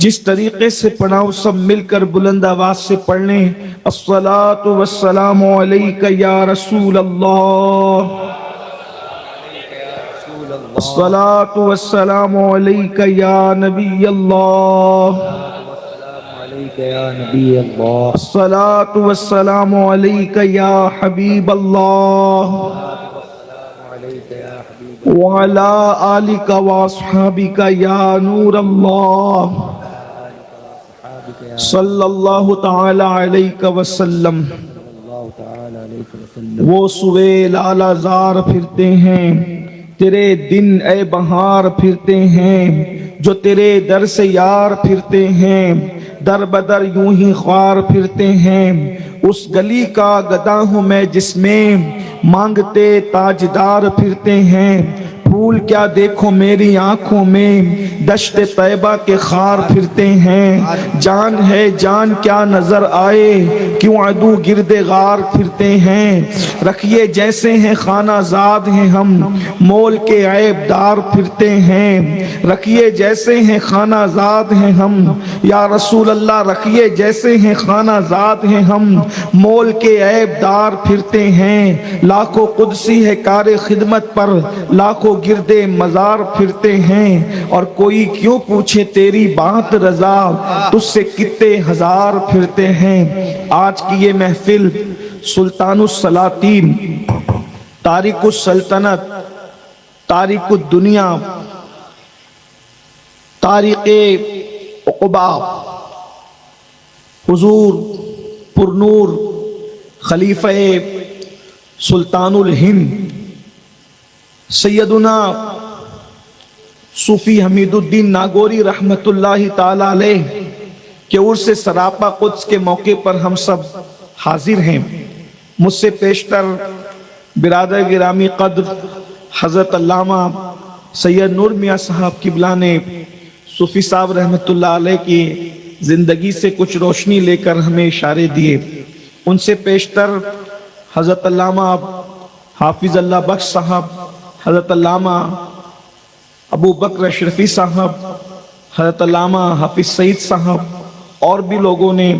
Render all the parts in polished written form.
جس طریقے سے پڑھاؤ سب مل کر بلند آواز سے پڑھ لیں۔ الصلاۃ والسلام علیک یا رسول اللہ، الصلاۃ والسلام علیک یا نبی اللہ، الصلاۃ والسلام علیک یا حبیب اللہ، وعلی آلک واصحابک یا نور اللہ، صلی اللہ تعالی علیہ وسلم۔ وہ سوے لالا زار پھرتے ہیں، تیرے دن اے بہار پھرتے ہیں، جو تیرے در سے یار پھرتے ہیں، در بدر یوں ہی خوار پھرتے ہیں۔ اس گلی کا گدا ہوں میں جس میں مانگتے تاجدار پھرتے ہیں۔ پھول کیا دیکھو میری آنکھوں میں، دشت طیبہ کے خار پھرتے ہیں۔ جان ہے جان کیا نظر آئے، کیوں عدو گرد غار پھرتے ہیں۔ رکھیے جیسے ہیں خانہ زاد ہیں ہم، مول کے عیب دار پھرتے ہیں۔ رکھیے جیسے ہیں خانہ زاد ہیں ہم، یا رسول اللہ رکھیے جیسے ہیں خانہ زاد ہیں ہم، مول کے عیب دار پھرتے ہیں۔ لاکھوں قدسی ہے کار خدمت پر، لاکھوں گرد مزار پھرتے ہیں۔ اور کوئی کیوں پوچھے تیری بات رضا، تجھ سے کتے ہزار پھرتے ہیں۔ آج کی یہ محفل سلطان السلاطین، تارک السلطنت، تارک الدنیا، تارک عقبہ، حضور پرنور خلیفہ سلطان الہند سیدنا صوفی حمید الدین ناگوری رحمت اللہ تعالی علیہ کے عرس سراپا قدس کے موقع پر ہم سب حاضر ہیں۔ مجھ سے پیشتر برادر گرامی قدر حضرت علامہ سید نور میاں صاحب قبلہ نے صوفی صاحب رحمت اللہ علیہ کی زندگی سے کچھ روشنی لے کر ہمیں اشارے دیے۔ ان سے پیشتر حضرت علامہ حافظ اللہ بخش صاحب، حضرت علامہ ابو بکر اشرفی صاحب، حضرت علامہ حافظ سعید صاحب اور بھی لوگوں نے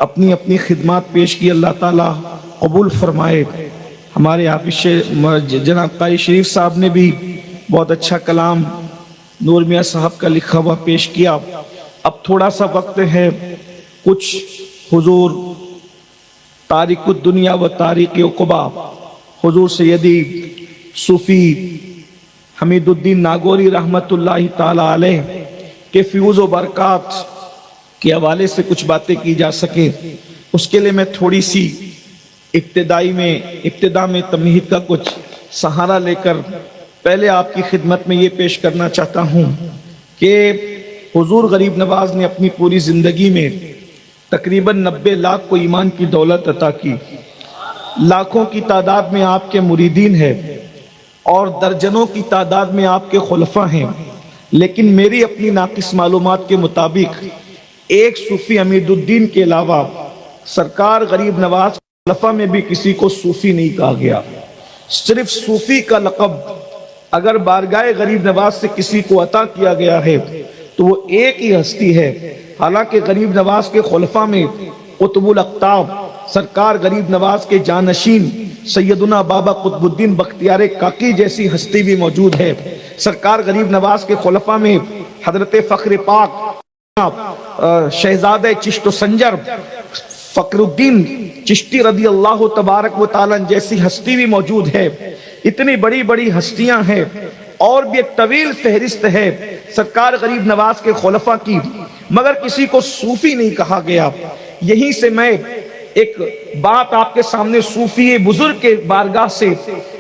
اپنی اپنی خدمات پیش کی، اللہ تعالیٰ قبول فرمائے۔ ہمارے حافظ جناب قاری شریف صاحب نے بھی بہت اچھا کلام نور میاں صاحب کا لکھا ہوا پیش کیا۔ اب تھوڑا سا وقت ہے، کچھ حضور تارک الدنیا و تارک عقبہ حضور سیدی صوفی حمید الدین ناگوری رحمت اللہ تعالی علیہ کے فیوز و برکات کے حوالے سے کچھ باتیں کی جا سکے، اس کے لیے میں تھوڑی سی ابتدا میں تمہید کا کچھ سہارا لے کر پہلے آپ کی خدمت میں یہ پیش کرنا چاہتا ہوں کہ حضور غریب نواز نے اپنی پوری زندگی میں تقریباً 90 لاکھ کو ایمان کی دولت عطا کی۔ لاکھوں کی تعداد میں آپ کے مریدین ہیں اور درجنوں کی تعداد میں آپ کے خلفاء ہیں، لیکن میری اپنی ناقص معلومات کے مطابق ایک صوفی حمید الدین کے علاوہ سرکار غریب نواز خلفاء میں بھی کسی کو صوفی نہیں کہا گیا۔ صرف صوفی کا لقب اگر بارگاہ غریب نواز سے کسی کو عطا کیا گیا ہے تو وہ ایک ہی ہستی ہے، حالانکہ غریب نواز کے خلفاء میں قطب الاقطاب سرکار غریب نواز کے جانشین سیدنا بابا قطب الدین بختیار کاکی جیسی ہستی بھی موجود ہے۔ سرکار غریب نواز کے خلفاء میں حضرت فخر پاک شہزادہ چشت و سنجر فخر الدین چشتی رضی اللہ تبارک و تعالیٰ جیسی ہستی بھی موجود ہے۔ اتنی بڑی بڑی ہستیاں ہیں اور بھی ایک طویل فہرست ہے سرکار غریب نواز کے خلفاء کی، مگر کسی کو صوفی نہیں کہا گیا۔ یہیں سے میں ایک بات آپ کے سامنے صوفی بزرگ کے بارگاہ سے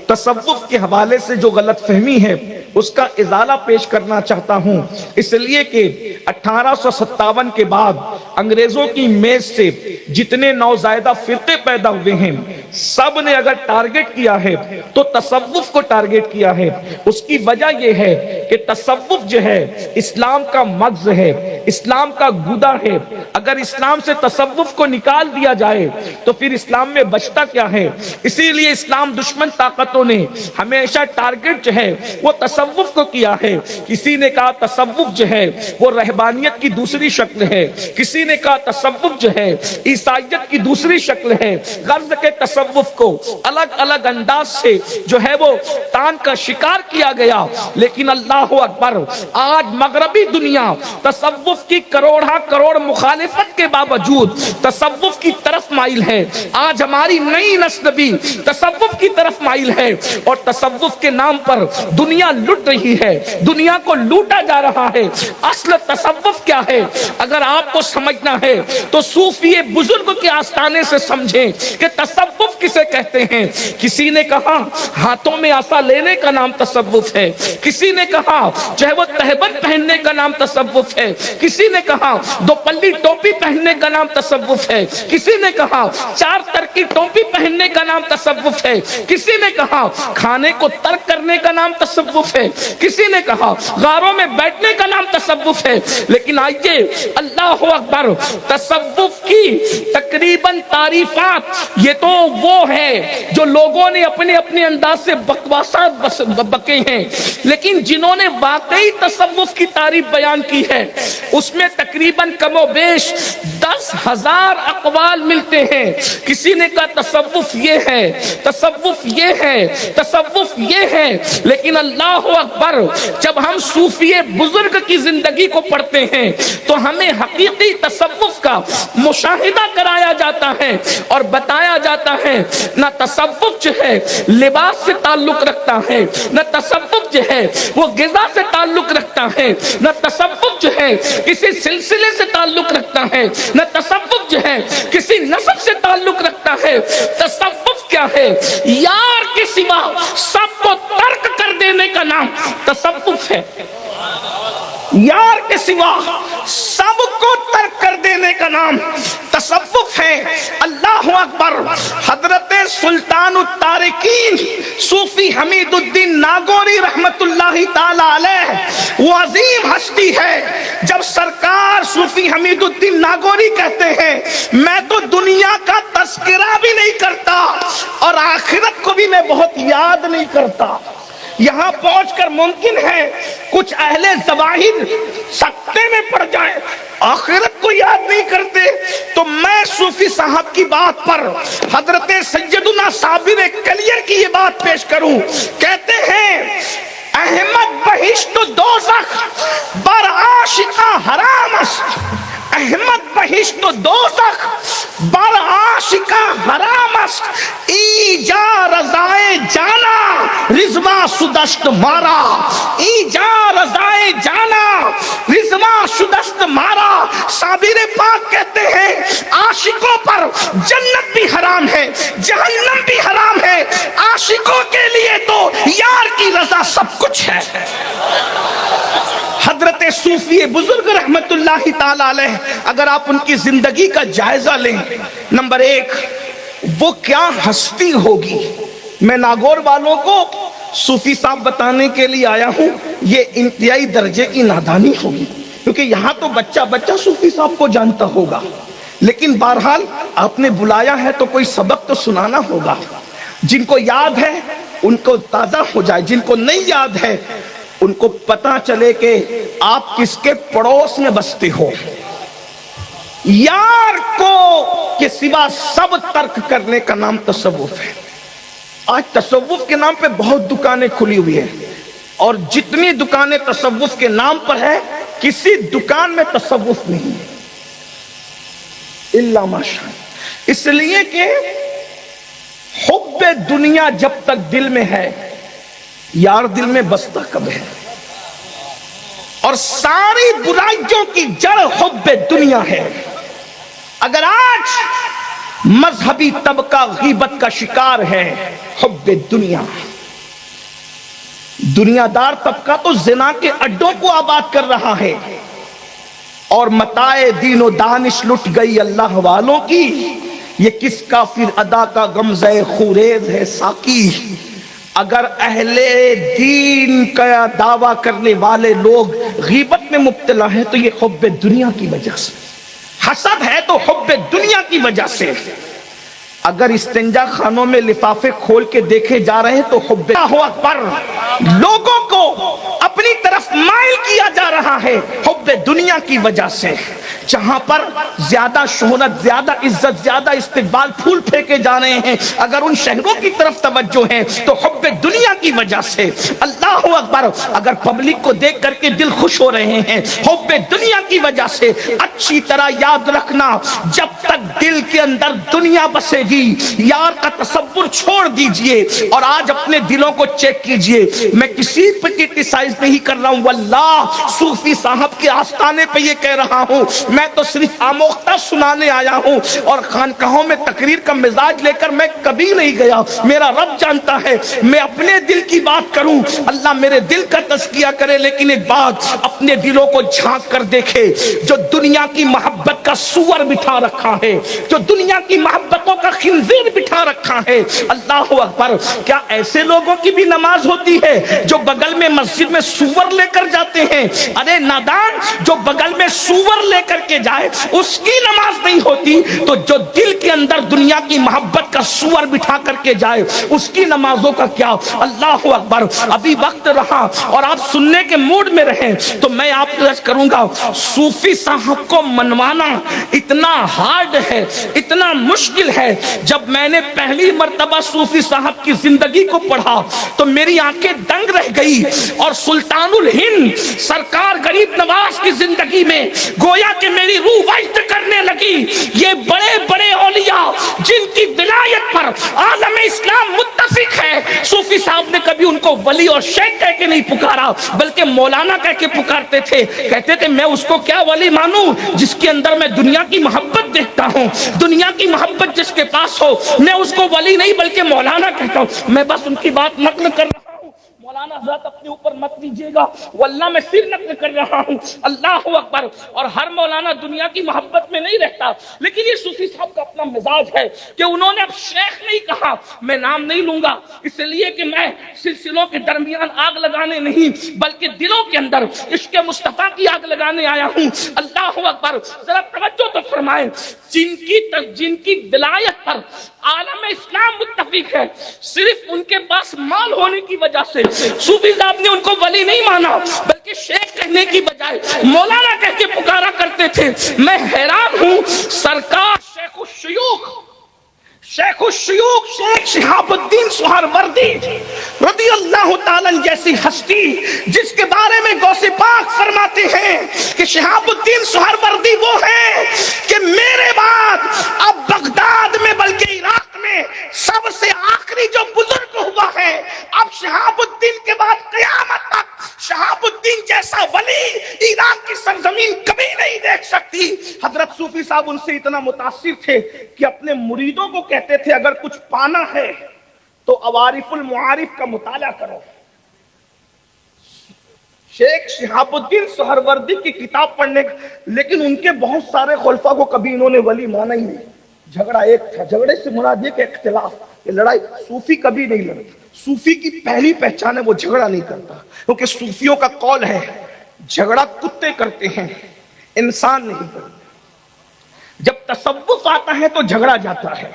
تصوف کے حوالے سے جو غلط فہمی ہے اس کا ازالہ پیش کرنا چاہتا ہوں، اس لیے کہ 1857 کے بعد انگریزوں کی میز سے جتنے نوزائیدہ فرقے پیدا ہوئے ہیں سب نے اگر ٹارگٹ کیا ہے تو تصوف کو ٹارگٹ کیا ہے۔ اس کی وجہ یہ ہے کہ تصوف جو ہے اسلام کا مغز ہے، اسلام کا گودا ہے۔ اگر اسلام سے تصوف کو نکال دیا جائے تو پھر اسلام میں بچتا کیا ہے؟ اسی لیے اسلام دشمن طاقتوں نے ہمیشہ ٹارگٹ جو ہے وہ تصوف کو کیا ہے۔ کسی نے کہا تصوف جو ہے وہ رہبانیت کی دوسری شکل ہے، کسی نے کہا تصوف جو ہے عیسائیت کی دوسری شکل ہے۔ غرض کے تصوف کو الگ الگ انداز سے جو ہے وہ تان کا شکار کیا گیا، لیکن اللہ اکبر آج مغربی دنیا تصوف کی کروڑا کروڑ مخالفت کے باوجود تصوف کی طرف مائل ہے۔ آج ہماری نئی نسل بھی تصوف کی طرف مائل ہے، اور تصوف کے نام پر دنیا لٹ رہی ہے، دنیا کو لوٹا جا رہا ہے۔ اصل تصوف کیا ہے اگر آپ کو سمجھنا ہے تو صوفی بزرگ کے آستانے سے سمجھیں کہ تصوف کسے کہتے ہیں۔ کسی نے کہا ہاتھوں میں عصا لینے کا نام تصوف ہے، کسی نے کہا جو ہے وہ تہبند پہننے کا نام تصوف ہے، کسی نے کہا دو پلی ٹوپی پہننے کا نام تصوف ہے، کسی نے کہا چار تر کی ٹوپی پہننے کا نام تصوف ہے، کسی نے کہا کھانے کو ترک کرنے کا نام تصوف ہے، کسی نے کہا غاروں میں بیٹھنے کا نام تصوف ہے۔ لیکن آئیے اللہ اکبر، تصوف کی تقریباً تعریفات یہ تو وہ ہے جو لوگوں نے اپنے اپنے انداز سے بکواسات بکے ہیں، لیکن جنہوں نے واقعی تصوف کی تعریف بیان کی ہے اس میں تقریباً کم و بیش 10,000 اقوال ملتے ہیں۔ کسی نے کہا تصوف یہ ہے، تصوف یہ ہے، تصوف یہ ہے، لیکن اللہ اکبر جب ہم صوفی بزرگ کی زندگی کو پڑھتے ہیں تو ہمیں حقیقی تصوف کا مشاہدہ کرایا جاتا ہے اور بتایا جاتا ہے نہ تصوف جو ہے لباس سے تعلق رکھتا ہے، نہ تصوف جو ہے وہ غذا سے تعلق رکھتا ہے، نہ تصوف جو ہے کسی سلسلے سے تعلق رکھتا ہے، نہ تصوف جو ہے کسی نسب سے تعلق رکھتا ہے۔ تصوف کیا ہے؟ یار کے سوا سب کو ترک کر دینے کا نام تصوف ہے۔ یار کے سوا سب کو ترک کر دینے کا نام تصوف ہے۔ اللہ اکبر، حضرت سلطان التارکین صوفی حمید الدین ناگوری رحمت اللہ تعالی علیہ وہ عظیم ہستی ہے۔ جب سرکار صوفی حمید الدین ناگوری کہتے ہیں میں تو دنیا کا تذکرہ بھی نہیں کرتا اور آخرت کو بھی میں بہت یاد نہیں کرتا، یہاں پہنچ کر ممکن ہے کچھ اہل ظواہر سکتے میں پڑ جائیں، آخرت کو یاد نہیں کرتے، تو میں صوفی صاحب کی بات پر حضرت سیدنا صابر کلیر کی یہ بات پیش کروں۔ کہتے ہیں احمد بہشت و دوزخ بر عاشقاں حرام است، احمد بہشت و دوزخ بر عاشقاں حرام است، ایجا رضائے جانا رضوا شدست مارا، ایجا رضائے جانا رضوا شدست مارا۔ صابر پاک کہتے ہیں عاشقوں پر جنت بھی حرام ہے، جہنم بھی حرام ہے، عاشقوں کے لیے تو یار کی رضا سب کچھ ہے۔ حضرت صوفی بزرگ رحمت اللہ تعالی علیہ اگر آپ ان کی زندگی کا جائزہ لیں، نمبر ایک وہ کیا ہستی ہوگی۔ میں ناگور والوں کو صوفی صاحب بتانے کے لیے آیا ہوں، یہ انتہائی درجے کی نادانی ہوگی، کیونکہ یہاں تو بچہ بچہ صوفی صاحب کو جانتا ہوگا، لیکن بہرحال آپ نے بلایا ہے تو کوئی سبق تو سنانا ہوگا۔ جن کو یاد ہے ان کو تازہ ہو جائے، جن کو نہیں یاد ہے ان کو پتا چلے کہ آپ کس کے پڑوس میں بستے ہو۔ یار کو کے سوا سب ترک کرنے کا نام تصوف ہے۔ آج تصوف کے نام پہ بہت دکانیں کھلی ہوئی ہیں، اور جتنی دکانیں تصوف کے نام پر ہے کسی دکان میں تصوف نہیں ہے الا ماشاء اللہ۔ اس لیے کہ حب دنیا جب تک دل میں ہے یار دل میں بستا کب ہے، اور ساری برائیوں کی جڑ حب دنیا ہے۔ اگر آج مذہبی طبقہ غیبت کا شکار ہے، حب دنیا، دنیا دار طبقہ تو زنا کے اڈوں کو آباد کر رہا ہے، اور متاع دین و دانش لٹ گئی اللہ والوں کی، یہ کس کافر ادا کا غمزہ خوریز ہے ساقی. اگر اہل دین کا دعویٰ کرنے والے لوگ غیبت میں مبتلا ہیں تو یہ حب دنیا کی وجہ سے، حسد ہے تو حب دنیا کی وجہ سے. اگر استنجا خانوں میں لفافے کھول کے دیکھے جا رہے ہیں تو حب اللہ اکبر، لوگوں کو اپنی طرف مائل کیا جا رہا ہے حب دنیا کی وجہ سے. جہاں پر زیادہ شہرت، زیادہ عزت، زیادہ استقبال، پھول پھینکے جا رہے ہیں، اگر ان شہروں کی طرف توجہ ہے تو حب دنیا کی وجہ سے. اللہ اکبر، اگر پبلک کو دیکھ کر کے دل خوش ہو رہے ہیں حب دنیا کی وجہ سے. اچھی طرح یاد رکھنا، جب تک دل کے اندر دنیا بسے گی یار کا تصور چھوڑ دیجئے. اور آج اپنے دلوں کو چیک کیجئے، میں کسی پہ کرٹیسائز نہیں کر رہا ہوں، واللہ صوفی صاحب کے آستانے پہ یہ کہہ رہا ہوں، میں تو صرف آموختہ سنانے آیا ہوں اور خانقاہوں میں تقریر کا مزاج لے کر میں کبھی نہیں گیا. میرا رب جانتا ہے میں اپنے دل کی بات کروں، اللہ میرے دل کا تزکیہ کرے. لیکن ایک بات، اپنے دلوں کو جھانک کر دیکھے، جو دنیا کی محبت کا سور بٹھا رکھا ہے، جو دنیا کی محبتوں کا خنزیر بٹھا رکھا ہے، اللہ اکبر، کیا ایسے لوگوں کی بھی نماز ہوتی ہے جو بغل میں مسجد میں سور لے کر جاتے ہیں؟ ارے نادان، جو بغل میں سور لے کر کے جائے اس کی نماز نہیں ہوتی، تو جو دل کے اندر دنیا کی محبت کا سور بٹھا کر کے جائے اس کی نمازوں کا کیا؟ اللہ اکبر. ابھی وقت رہا اور آپ سننے کے موڈ میں رہیں تو میں آپ کو عرض کروں گا، صوفی صاحب کو منوانا اتنا ہارڈ ہے، اتنا مشکل ہے. جب میں نے پہلی مرتبہ صوفی صاحب کی زندگی کو پڑھا تو میری آنکھیں دنگ رہ گئی، اور سلطان الہند سرکار غریب نواز کی زندگی میں گویا کہ میری روح وجد کرنے لگی. یہ بڑے بڑے اولیاء جن کی ولایت پر عالم اسلام متفق ہے، صوفی صاحب نے کبھی ان کو ولی اور شیخ کہہ کے نہیں پکارا بلکہ مولانا کہہ کے پکارتے تھے. کہتے تھے میں اس کو کیا ولی مانوں جس کے اندر میں دنیا کی محبت دیکھتا ہوں، دنیا کی محبت جس کے پاس ہو میں اس کو ولی نہیں بلکہ مولانا کہتا ہوں. میں بس ان کی بات نقل کر رہا ہوں، مولانا حضرت اپنے اوپر مت لیجیے گا، واللہ میں صرف نقل کر رہا ہوں. اللہ اکبر. اور ہر مولانا دنیا کی محبت میں نہیں رہتا، لیکن یہ صوفی صاحب کا اپنا مزاج ہے کہ انہوں نے اب شیخ نہیں کہا. میں نام نہیں لوں گا اس لیے کہ میں سلسلوں کے درمیان آگ لگانے نہیں بلکہ دلوں کے اندر عشق مصطفیٰ کی آگ لگانے آیا ہوں. اللہ اکبر. ذرا توجہ تو فرمائیں، جن کی ولایت پر عالم اسلام متفق ہے، صرف ان کے پاس مال ہونے کی وجہ سے صوفی صاحب نے ان کو ولی نہیں مانا بلکہ شیخ کہنے کی بجائے مولانا کہہ کے پکارا کرتے تھے. میں حیران ہوں، سرکار شیخ الشیوخ شیخ شہاب الدین سہروردی رضی اللہ تعالیٰ جیسی ہستی جس کے بارے میں غوث پاک فرماتے ہیں کہ شہاب الدین سہروردی وہ ہے کہ میرے بعد اب بغداد میں بلکہ عراق میں سب سے آخری جو بزرگ ہوا ہے، اب شہاب الدین کے بعد قیامت تک شہاب الدین جیسا ولی عراق کی سرزمین کبھی نہیں دیکھ سکتی. حضرت صوفی صاحب ان سے اتنا متاثر تھے کہ اپنے مریدوں کو کہتے تھے اگر کچھ پانا ہے تو عوارف المعارف کا مطالعہ کرو. شیخ شہاب الدین سہروردی کی کتاب پڑھنے، لیکن ان کے بہت سارے خلفاء کو کبھی انہوں نے ولی مانا ہی نہیں. جھگڑا ایک تھا، جھگڑے سے مراد یہ کہ اختلاف، یہ لڑائی. صوفی کبھی نہیں لڑتا. صوفی کی پہلی پہچان ہے وہ جھگڑا نہیں کرتا، کیونکہ صوفیوں کا قول ہے جھگڑا کتے کرتے ہیں انسان نہیں کرتے. جب تصوف آتا ہے تو جھگڑا جاتا ہے،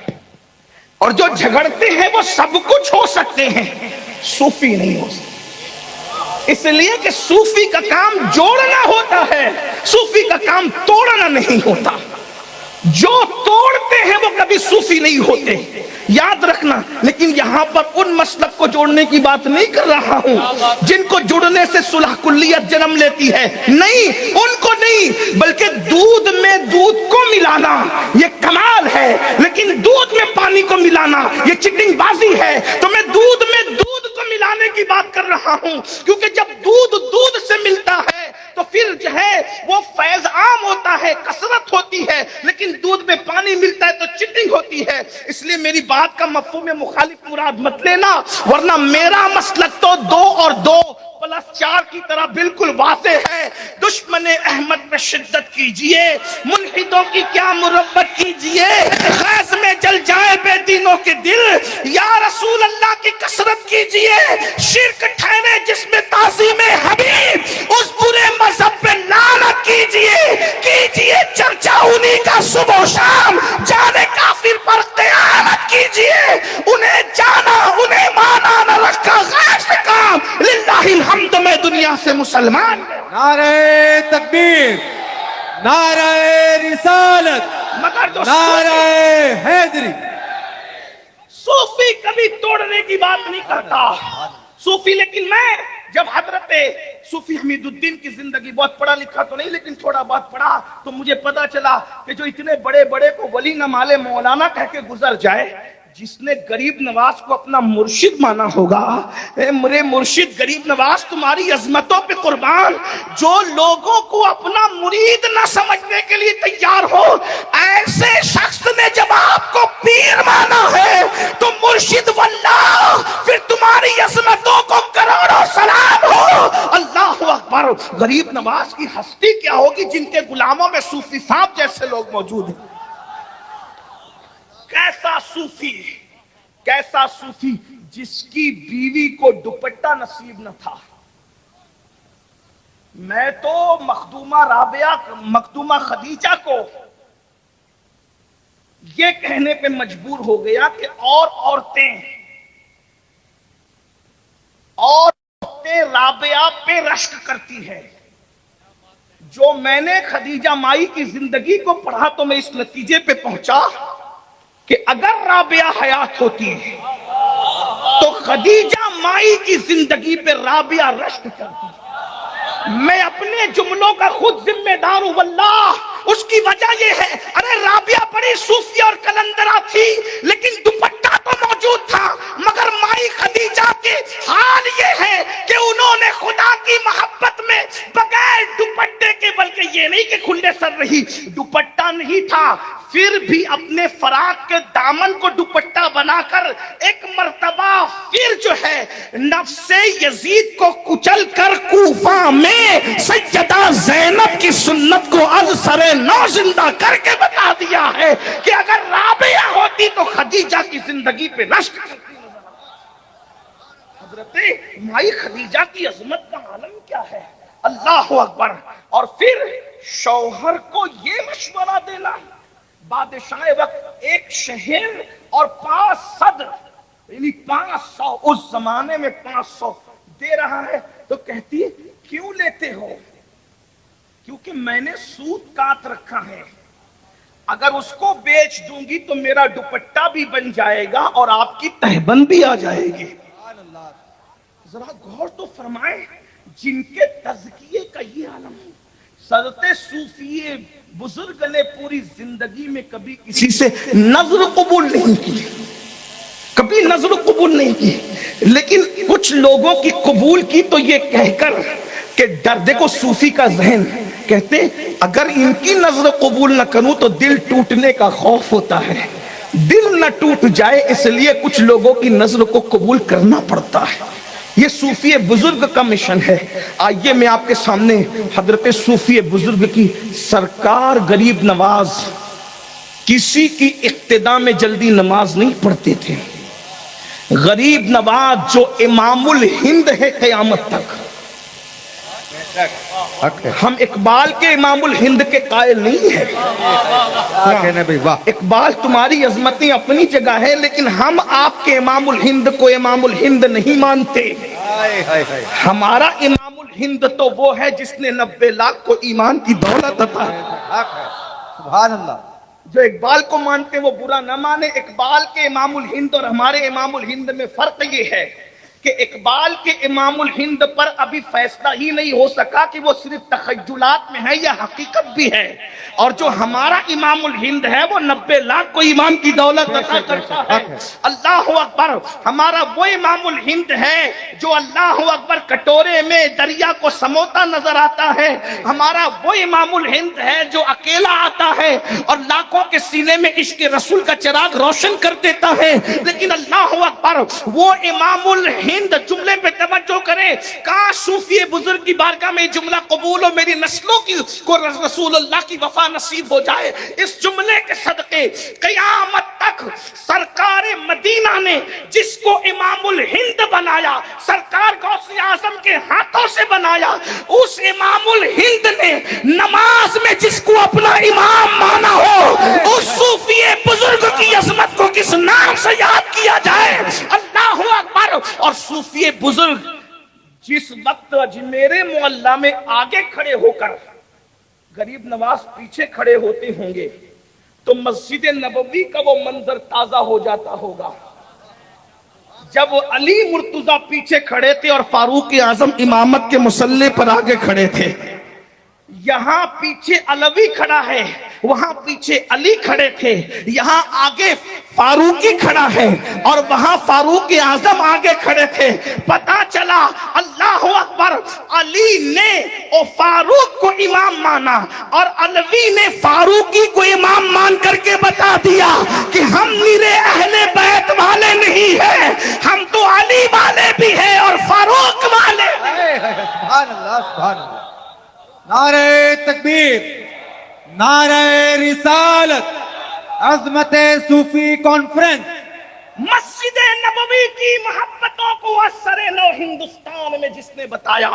اور جو جھگڑتے ہیں وہ سب کچھ ہو سکتے ہیں، صوفی نہیں ہو سکتے. اس لیے کہ صوفی کا کام جوڑنا ہوتا ہے، صوفی کا کام توڑنا نہیں ہوتا. جو توڑتے ہیں وہ کبھی صوفی نہیں ہوتے، یاد رکھنا. لیکن یہاں پر ان مسلک کو جوڑنے کی بات نہیں کر رہا ہوں جن کو جڑنے سے صلح کلیت جنم لیتی ہے، نہیں، ان کو نہیں، بلکہ دودھ میں دودھ کو ملانا یہ کمال ہے، لیکن دودھ میں پانی کو ملانا یہ چٹنگ بازی ہے. تو میں دودھ میں دودھ کو ملانے کی بات کر رہا ہوں، کیونکہ جب دودھ سے ملتا ہے تو پھر جو ہے وہ فیض عام ہوتا ہے، کثرت ہوتی ہے. لیکن دودھ میں پانی ملتا ہے تو چٹنگ ہوتی ہے. اس لیے میری بات کا مفہوم مخالف مراد مت لینا، ورنہ میرا مسلک تو 2 اور 2 بس 4 کی طرح بالکل واضح ہے. دشمن احمد میں شدت کیجئے, ملحدوں کی کیا مربت کیجئے, خیز میں جل جائے بے دینوں کے دل, یا رسول اللہ کی کثرت کیجئے. شرک ٹھہرے جس میں تعظیم حبیب, اس برے مذہب پہ لعنت کیجئے چرچا انہی کا صبح و شام. جانے کافر پر قیامت کیجئے, انہیں جانا انہیں مانا نہ رکھا غیر سے کام. للہ الحمد میں دنیا سے مسلمان. نعرہ تکبیر, نعرہ رسالت, مگر جو نعرہ حیدری. صوفی کبھی توڑنے کی بات نہیں کرتا صوفی. لیکن میں جب حضرت صوفی حمید الدین کی زندگی, بہت پڑھا لکھا تو نہیں لیکن تھوڑا بہت پڑھا, تو مجھے پتا چلا کہ جو اتنے بڑے بڑے کو ولی نہ مالے مولانا کہہ کے گزر جائے, جس نے غریب نواز کو اپنا مرشد مانا ہوگا, اے میرے مرشد غریب نواز تمہاری عظمتوں پہ قربان, جو لوگوں کو اپنا مرید نہ سمجھنے کے لیے تیار ہو, ایسے شخص نے جب آپ کو پیر مانا ہے تو مرشد واللہ, پھر تمہاری عظمتوں کو کروڑوں سلام ہو. اللہ اکبر. غریب نواز کی ہستی کیا ہوگی جن کے غلاموں میں صوفی صاحب جیسے لوگ موجود ہیں. کیسا صوفی جس کی بیوی کو دوپٹہ نصیب نہ تھا. میں تو مخدومہ خدیجہ کو یہ کہنے پہ مجبور ہو گیا کہ اور عورتیں رابعہ پہ رشک کرتی ہے. جو میں نے خدیجہ مائی کی زندگی کو پڑھا تو میں اس نتیجے پہ پہنچا کہ اگر رابعہ حیات ہوتی تو خدیجہ مائی کی زندگی پہ رابعہ رشک کرتی. میں اپنے جملوں کا خود ذمہ دار ہوں واللہ. اس کی وجہ یہ ہے, ارے رابعہ بڑی صوفی اور کلندرہ تھی لیکن دوپٹہ تو موجود تھا, مگر مائی خدیجہ کے حال یہ ہے کہ انہوں نے خدا کی محبت میں بغیر دوپٹے کے, بلکہ یہ نہیں کہ کھلے سر رہی, دوپٹہ نہیں تھا پھر بھی اپنے فراق کے دامن کو دوپٹہ بنا کر ایک مرتبہ پھر جو ہے نفس یزید کو کچل کر کوفہ میں سیدہ زینب کی سنت کو از سر نو زندہ کر کے بتا دیا ہے کہ اگر رابعہ ہوتی تو خدیجہ کی زندگی پہ رشک کرتی. حضرت مائی خدیجہ کی عظمت کا عالم کیا ہے. اللہ اکبر. اور پھر شوہر کو یہ مشورہ دینا, بادشاہ وقت ایک شہر اور 5 صدر یعنی 500, اس زمانے میں 500 دے رہا ہے, تو کہتی کیوں لیتے ہو؟ کیونکہ میں نے سود کاٹ رکھا ہے, اگر اس کو بیچ دوں گی تو میرا دوپٹہ بھی بن جائے گا اور آپ کی تہبند بھی آ جائے گی. ذرا غور تو فرمائیں, جن کے تزکیے کا یہ عالم ہے. حضرت صوفی بزرگ نے پوری زندگی میں کبھی کسی سے نظر قبول نہیں کی, کبھی نظر قبول نہیں کی, لیکن کچھ لوگوں کی قبول کی تو یہ کہہ کر کہ ڈر. دیکھو صوفی کا ذہن, کہتے اگر ان کی نظر قبول نہ کروں تو دل ٹوٹنے کا خوف ہوتا ہے, دل نہ ٹوٹ جائے اس لیے کچھ لوگوں کی نظر کو قبول کرنا پڑتا ہے. یہ صوفی بزرگ کا مشن ہے. آئیے میں آپ کے سامنے حضرت صوفی بزرگ کی سرکار غریب نواز کسی کی اقتداء میں جلدی نماز نہیں پڑھتے تھے. غریب نواز جو امام الہند ہے قیامت تک. ہم اقبال کے امام الہند کے قائل نہیں ہیں. اقبال تمہاری عظمتیں اپنی جگہ ہے, لیکن ہم آپ کے امام الہند کو امام الہند نہیں مانتے. ہمارا امام الہند تو وہ ہے جس نے 90 لاکھ کو ایمان کی دولت عطا. سبحان اللہ. جو اقبال کو مانتے وہ برا نہ مانے. اقبال کے امام الہند اور ہمارے امام الہند میں فرق یہ ہے کہ اقبال کے امام الہند پر ابھی فیصلہ ہی نہیں ہو سکا کہ وہ صرف تخیلات میں ہے یا حقیقت بھی ہے, اور جو ہمارا امام الہند ہے وہ 90 لاکھ کو ایمان کی دولت عطا کرتا ہے. اللہ اکبر. ہمارا وہ امام الہند ہے جو اللہ اکبر کٹورے میں دریا کو سموتا نظر آتا ہے. ہمارا وہ امام الہند ہے جو اکیلا آتا ہے اور لاکھوں کے سینے میں عشق رسول کا چراغ روشن کر دیتا ہے. لیکن اللہ اکبر وہ امام الہند ہند جملے پہ توجہ کریں. کاش صوفی بزرگ کی بارگاہ میں جملہ قبول ہو, میری نسلوں کی کو رسول اللہ کی وفا نصیب ہو جائے. اس جملے کے صدقے قیامت تک سرکار مدینہ نے جس کو امام الہند بنایا, سرکار غوث اعظم کے ہاتھوں سے بنایا, اس امام الہند نے نماز میں جس کو اپنا امام مانا ہو, اس صوفی بزرگ کی عظمت کو کس نام سے یاد کیا جائے؟ اللہ اکبر. اور صوفی بزرگ جس وقت میرے محلہ میں آگے کھڑے ہو کر غریب نواز پیچھے کھڑے ہوتے ہوں گے تو مسجد نبوی کا وہ منظر تازہ ہو جاتا ہوگا. جب علی مرتضیٰ پیچھے کھڑے تھے اور فاروق اعظم امامت کے مصلی پر آگے کھڑے تھے, یہاں پیچھے علوی کھڑا ہے, وہاں پیچھے علی کھڑے تھے, یہاں آگے فاروقی کھڑا ہے اور وہاں فاروق اعظم آگے کھڑے تھے. پتا چلا اللہ اکبر, علی نے اور فاروق کو امام مانا اور علوی نے فاروقی کو امام مان کر کے بتا دیا کہ ہم میرے اہل بیت والے نہیں ہیں, ہم تو علی والے بھی ہیں اور فاروق والے. سبحان اللہ, سبحان اللہ. نعرہ تکبیر, نعرہ رسالت, عظمت صوفی کانفرنس. مسجد نبوی کی محبتوں کو اثر نو ہندوستان میں جس نے بتایا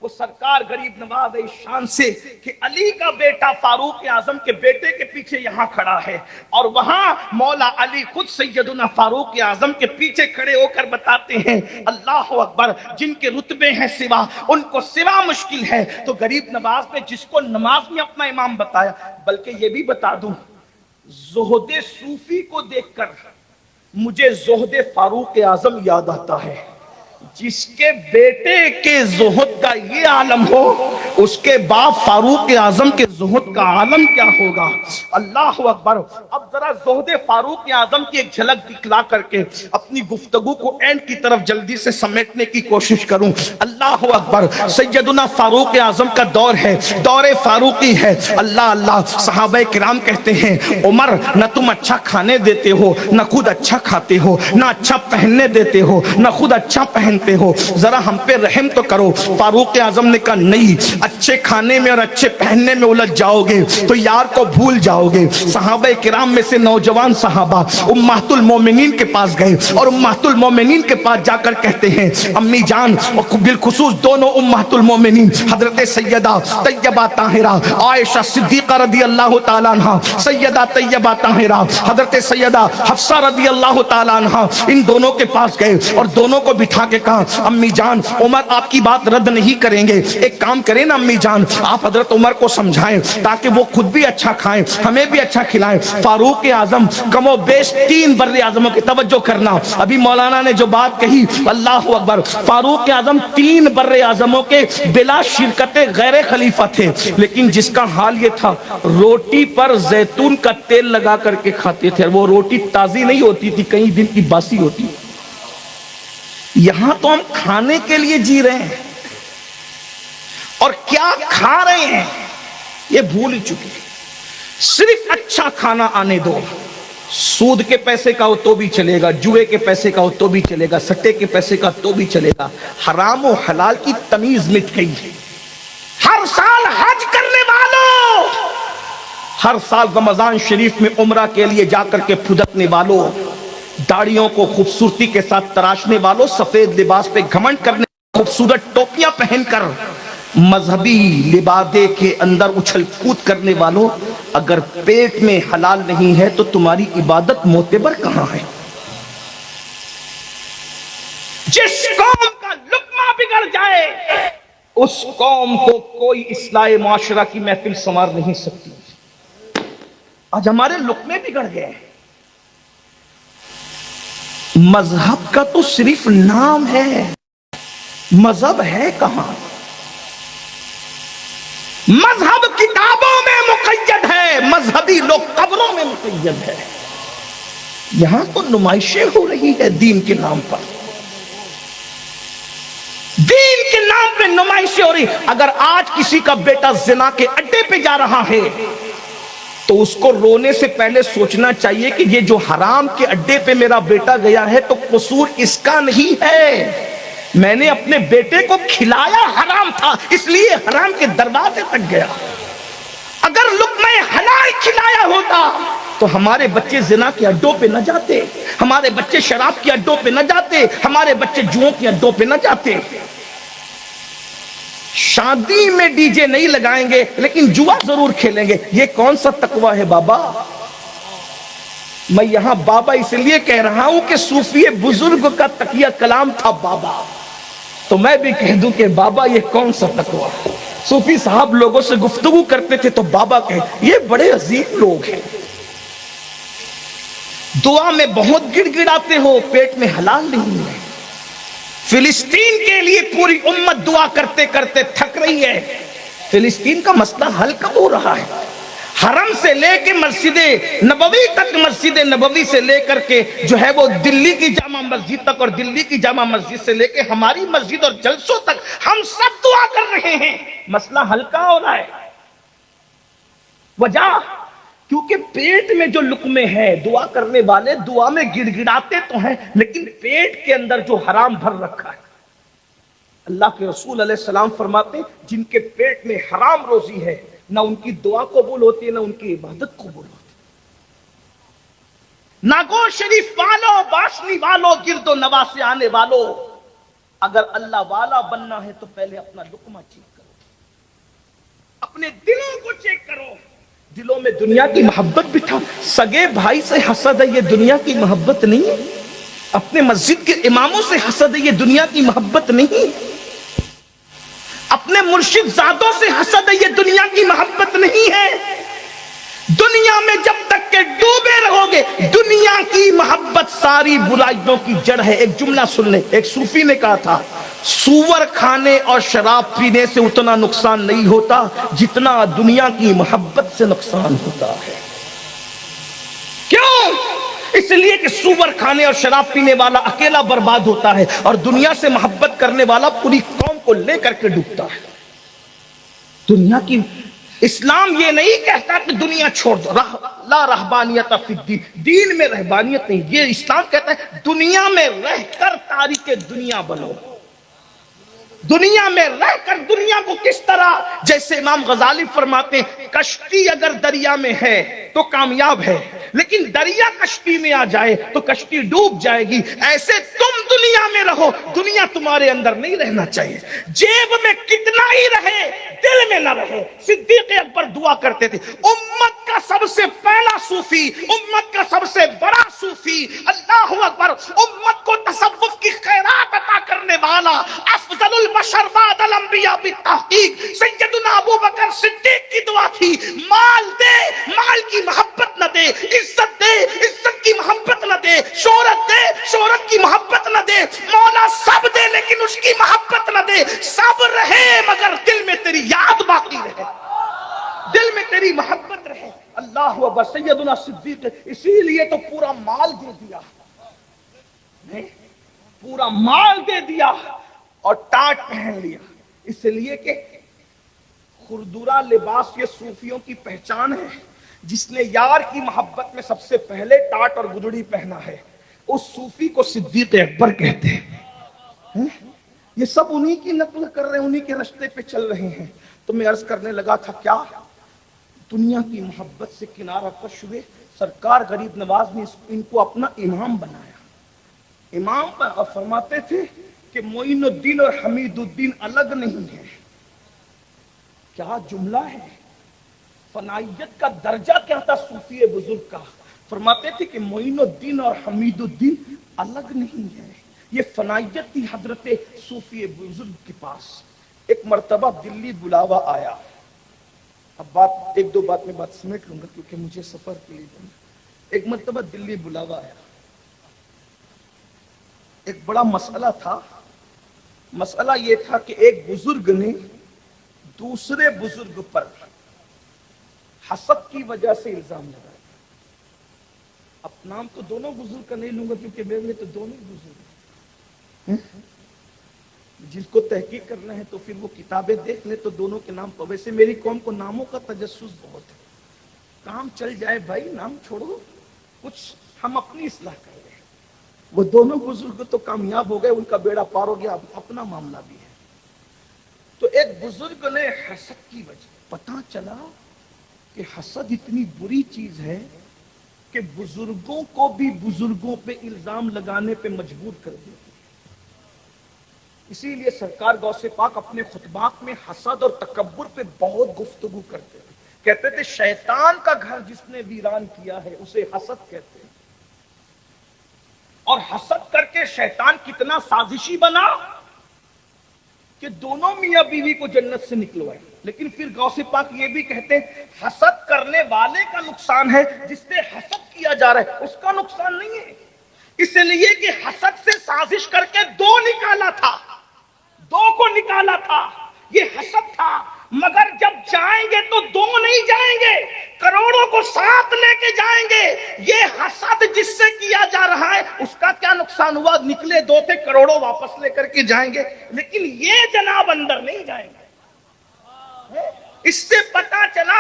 وہ سرکار غریب نواز شان سے کہ علی کا بیٹا فاروق اعظم کے بیٹے کے پیچھے یہاں کھڑا ہے, اور وہاں مولا علی خود سیدنا فاروق اعظم کے پیچھے کھڑے ہو کر بتاتے ہیں اللہ اکبر, جن کے رتبے ہیں سوا ان کو سوا مشکل ہے. تو غریب نواز نے جس کو نماز میں اپنا امام بتایا, بلکہ یہ بھی بتا دوں زہد صوفی کو دیکھ کر مجھے زہد فاروق اعظم یاد آتا ہے. جس کے بیٹے کے زہد کا یہ عالم ہو, اس کے باپ فاروق اعظم کے زہد کا عالم کیا ہوگا؟ اللہ اکبر. اب ذرا زہد فاروق اعظم کی ایک جھلک دکھلا کر کے اپنی گفتگو کو اینڈ کی طرف جلدی سے سمیٹنے کی کوشش کروں. اللہ اکبر. سیدنا فاروق اعظم کا دور ہے, دور فاروقی ہے. اللہ اللہ. صحابہ کرام کہتے ہیں عمر نہ تم اچھا کھانے دیتے ہو, نہ خود اچھا کھاتے ہو, نہ اچھا پہننے دیتے ہو, نہ خود اچھا پہنتے ہو, ذرا ہم پہ رحم تو کرو. فاروق اعظم نے کہا نہیں, اچھے کھانے میں اور اچھے پہننے میں الجھ جاؤ گے تو یار کو بھول جاؤ گے. صحابہ کرام میں سے نوجوان صحابہ امہات المومنین کے پاس گئے اور امہات المومنین کے پاس جا کر کہتے ہیں امی جان, اور بالخصوص دونوں امہات المومنین حضرت سیدہ طیبہ طاہرہ عائشہ صدیقہ رضی اللہ تعالیٰ عنہ, سیدہ طیبہ طاہرہ حضرت سیدہ حفصہ رضی اللہ تعالیٰ عنہ, ان دونوں کے پاس گئے اور دونوں کو بٹھا کے کہا امی جان عمر آپ کی بات رد نہیں کریں گے, ایک کام کریں نا امی جان, آپ حضرت عمر کو سمجھائیں تاکہ وہ خود بھی اچھا کھائیں, ہمیں بھی اچھا کھلائیں. فاروق اعظم کم و بیش 3 بر اعظموں کی توجہ کرنا, ابھی مولانا نے جو بات کہی اللہ اکبر, فاروق اعظم 3 بر اعظموں کے بلا شرکت غیر خلیفہ تھے, لیکن جس کا حال یہ تھا روٹی پر زیتون کا تیل لگا کر کے کھاتے تھے. وہ روٹی تازی نہیں ہوتی تھی, کئی دن کی باسی ہوتی. یہاں تو ہم کھانے کے لیے جی رہے ہیں اور کیا کھا رہے ہیں یہ بھول چکے. صرف اچھا کھانا آنے دو, سود کے پیسے کا ہو تو بھی چلے گا, جوئے کے پیسے کا ہو تو بھی چلے گا, سٹے کے پیسے کا تو بھی چلے گا. حرام و حلال کی تمیز مٹ گئی. ہر سال حج کرنے والوں, ہر سال رمضان شریف میں عمرہ کے لیے جا کر کے پھدکنے والوں, داڑیوں کو خوبصورتی کے ساتھ تراشنے والوں, سفید لباس پہ گھمنڈ کرنے, خوبصورت ٹوپیاں پہن کر مذہبی لبادے کے اندر اچھل کود کرنے والوں, اگر پیٹ میں حلال نہیں ہے تو تمہاری عبادت معتبر کہاں ہے؟ جس قوم کا لقمہ بگڑ جائے اس قوم کو کوئی اصلاح معاشرہ کی محفل سنوار نہیں سکتی. آج ہمارے لقمے بگڑ گئے. مذہب کا تو صرف نام ہے, مذہب ہے کہاں؟ مذہب کتابوں میں مقید ہے, مذہبی لوگ قبروں میں مقید ہے. یہاں تو نمائشیں ہو رہی ہے دین کے نام پر, دین کے نام پہ نمائشیں ہو رہی. اگر آج کسی کا بیٹا زنا کے اڈے پہ جا رہا ہے تو اس کو رونے سے پہلے سوچنا چاہیے کہ یہ جو حرام کے اڈے پہ میرا بیٹا گیا ہے تو قصور اس کا نہیں ہے، میں نے اپنے بیٹے کو کھلایا حرام تھا اس لیے حرام کے دروازے تک گیا۔ اگر لقمہ حلال کھلایا ہوتا تو ہمارے بچے زنا کے اڈوں پہ نہ جاتے، ہمارے بچے شراب کے اڈوں پہ نہ جاتے، ہمارے بچے جوؤں کے اڈوں پہ نہ جاتے۔ شادی میں ڈی جے نہیں لگائیں گے لیکن جوا ضرور کھیلیں گے، یہ کون سا تقوی ہے بابا؟ میں یہاں بابا اس لیے کہہ رہا ہوں کہ صوفی بزرگ کا تقیہ کلام تھا بابا، تو میں بھی کہہ دوں کہ بابا یہ کون سا تقوی ہے؟ صوفی صاحب لوگوں سے گفتگو کرتے تھے تو بابا کہے یہ بڑے عظیم لوگ ہیں، دعا میں بہت گڑ گڑاتے ہو، پیٹ میں حلال نہیں ہے۔ فلسطین کے لیے پوری امت دعا کرتے کرتے تھک رہی ہے، فلسطین کا مسئلہ حل کب ہو رہا ہے؟ حرم سے لے کے مسجد نبوی تک، مسجد نبوی سے لے کر کے جو ہے وہ دلی کی جامع مسجد تک، اور دلی کی جامع مسجد سے لے کے ہماری مسجد اور جلسوں تک ہم سب دعا کر رہے ہیں، مسئلہ حل کہاں ہو رہا ہے؟ وجہ کیونکہ پیٹ میں جو لقمے ہیں، دعا کرنے والے دعا میں گڑ گڑاتے تو ہیں لیکن پیٹ کے اندر جو حرام بھر رکھا ہے۔ اللہ کے رسول علیہ السلام فرماتے ہیں جن کے پیٹ میں حرام روزی ہے نہ ان کی دعا قبول ہوتی ہے نہ ان کی عبادت قبول ہوتی ہے۔ ناگو شریف والو، باشنی والو، گرد و نواح سے آنے والو، اگر اللہ والا بننا ہے تو پہلے اپنا لقمہ چیک کرو، اپنے دلوں کو چیک کرو، دلوں میں دنیا کی محبت بٹھا۔ سگے بھائی سے حسد ہے، یہ دنیا کی محبت نہیں ہے۔ اپنے مسجد کے اماموں سے حسد ہے، یہ دنیا کی محبت نہیں۔ اپنے مرشد زادوں سے حسد ہے، یہ دنیا کی محبت نہیں ہے۔ دنیا میں جب تک کہ ڈوبے رہو گے، دنیا کی محبت ساری برائیوں کی جڑ ہے۔ ایک جملہ سن لیں، ایک صوفی نے کہا تھا سور کھانے اور شراب پینے سے اتنا نقصان نہیں ہوتا جتنا دنیا کی محبت سے نقصان ہوتا ہے۔ کیوں؟ اس لیے کہ سور کھانے اور شراب پینے والا اکیلا برباد ہوتا ہے اور دنیا سے محبت کرنے والا پوری قوم کو لے کر کے ڈوبتا ہے۔ دنیا کی اسلام یہ نہیں کہتا کہ دنیا چھوڑ دو، لا رہبانیت فی الدین، دین میں رہبانیت نہیں، یہ اسلام کہتا ہے دنیا میں رہ کر تاریخ دنیا بنو۔ دنیا میں رہ کر دنیا کو کس طرح؟ جیسے امام غزالی فرماتے ہیں کشتی اگر دریا میں ہے تو کامیاب ہے، لیکن دریا کشتی میں آ جائے تو کشتی ڈوب جائے گی۔ ایسے تم دنیا میں رہو، دنیا تمہارے اندر نہیں رہنا چاہیے۔ جیب میں کتنا ہی رہے، دل میں نہ رہے۔ صدیق اکبر دعا کرتے تھے امت کا سب سے پہلا صوفی، امت کا سب سے بڑا صوفی، اللہ اکبر، امت کو تصوف کی خیرات عطا کرنے والا، افضل البشر بعد الانبیاء بالتحقیق سیدنا ابو بکر صدیق کی دعا تھی مال دے، مال کی محبت نہ دے، عزت دے، عزت کی محبت نہ دے، شہرت دے، شہرت کی محبت نہ دے، مولا سب دے لیکن اس کی محبت نہ دے، سب رہے مگر دل میں تیری یاد باقی رہے، دل میں تیری محبت رہے۔ اللہ اکبر، سیدنا صدیق اسی لیے تو پورا مال دے دیا، پورا مال دے دیا اور ٹاٹ پہن لیا، اس لیے کہ خردورہ لباس یہ صوفیوں کی پہچان ہے۔ جس نے یار کی محبت میں سب سے پہلے ٹاٹ اور گدڑی پہنا ہے اس صوفی کو صدیق اکبر کہتے ہیں۔ یہ سب انہی کی نقل کر رہے ہیں، انہی کے رشتے پہ چل رہے ہیں۔ تو میں عرض کرنے لگا تھا کیا دنیا کی محبت سے کنارہ کش ہوئے، سرکار غریب نواز نے ان کو اپنا امام بنایا۔ امام پر فرماتے تھے کہ معین الدین اور حمید الدین الگ نہیں ہیں۔ کیا جملہ ہے! فنائیت کا درجہ کیا تھا صوفی بزرگ کا! فرماتے تھے کہ معین الدین اور حمید الدین الگ نہیں ہیں، یہ فنائیت تھی حضرت صوفی بزرگ کے پاس۔ ایک مرتبہ دلی بلاوا آیا، اب بات ایک دو بات میں بات سمیٹ لوں گا کیونکہ مجھے سفر کے لیے جانا۔ ایک مرتبہ دلی بلاوا آیا، ایک بڑا مسئلہ تھا۔ مسئلہ یہ تھا کہ ایک بزرگ نے دوسرے بزرگ پر حسد کی وجہ سے الزام لگایا۔ اب نام تو دونوں بزرگ کا نہیں لوں گا کیونکہ میرے لیے تو دونوں بزرگ ہیں۔ جس کو تحقیق کرنا ہے تو پھر وہ کتابیں دیکھ لے تو دونوں کے نام پر، ویسے میری قوم کو ناموں کا تجسس بہت ہے، کام چل جائے بھائی، نام چھوڑو، کچھ ہم اپنی اصلاح کر لیں۔ وہ دونوں بزرگ تو کامیاب ہو گئے، ان کا بیڑا پار ہو گیا، اب اپنا معاملہ بھی ہے۔ تو ایک بزرگ نے حسد کی وجہ پتا چلا کہ حسد اتنی بری چیز ہے کہ بزرگوں کو بھی بزرگوں پہ الزام لگانے پہ مجبور کر دیتی ہے۔ اسی لیے سرکار غوث پاک اپنے خطبات میں حسد اور تکبر پہ بہت گفتگو کرتے ہیں۔ کہتے تھے شیطان کا گھر جس نے ویران کیا ہے اسے حسد کہتے ہیں، اور حسد کر کے شیطان کتنا سازشی بنا کہ دونوں میاں بیوی کو جنت سے نکلوائے۔ لیکن پھر غوث پاک یہ بھی کہتے ہیں حسد کرنے والے کا نقصان ہے، جس سے حسد کیا جا رہا ہے اس کا نقصان نہیں ہے، اس لیے کہ حسد سے سازش کر کے دو نکالا تھا، دو کو نکالا تھا، یہ حسد تھا۔ مگر جب جائیں گے تو دو نہیں جائیں گے، کروڑوں کو ساتھ لے کے جائیں گے۔ یہ حسد جس سے کیا جا رہا ہے اس کا کیا نقصان ہوا؟ نکلے دو تھے، کروڑوں واپس لے کر کے جائیں گے، لیکن یہ جناب اندر نہیں جائیں گے۔ اس سے پتا چلا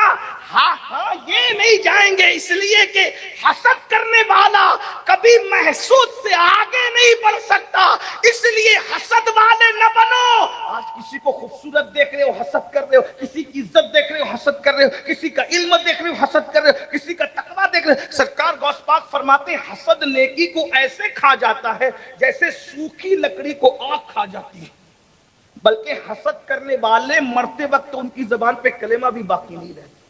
ہاں یہ نہیں جائیں گے، اس لیے کہ حسد کرنے والا کبھی محسود سے آگے نہیں بڑھ سکتا، اس لیے حسد والے نہ بنو۔ آج کسی کو خوبصورت دیکھ رہے ہو حسد کر رہے ہو، کسی کی عزت دیکھ رہے ہو حسد کر رہے ہو، کسی کا علم دیکھ رہے ہو حسد کر رہے ہو، کسی کا تقویٰ دیکھ رہے ہو۔ سرکار غوث پاک فرماتے ہیں حسد نیکی کو ایسے کھا جاتا ہے جیسے سوکھی لکڑی کو آگ کھا جاتی ہے، بلکہ حسد کرنے والے مرتے وقت ان کی زبان پہ کلمہ بھی باقی نہیں رہتا۔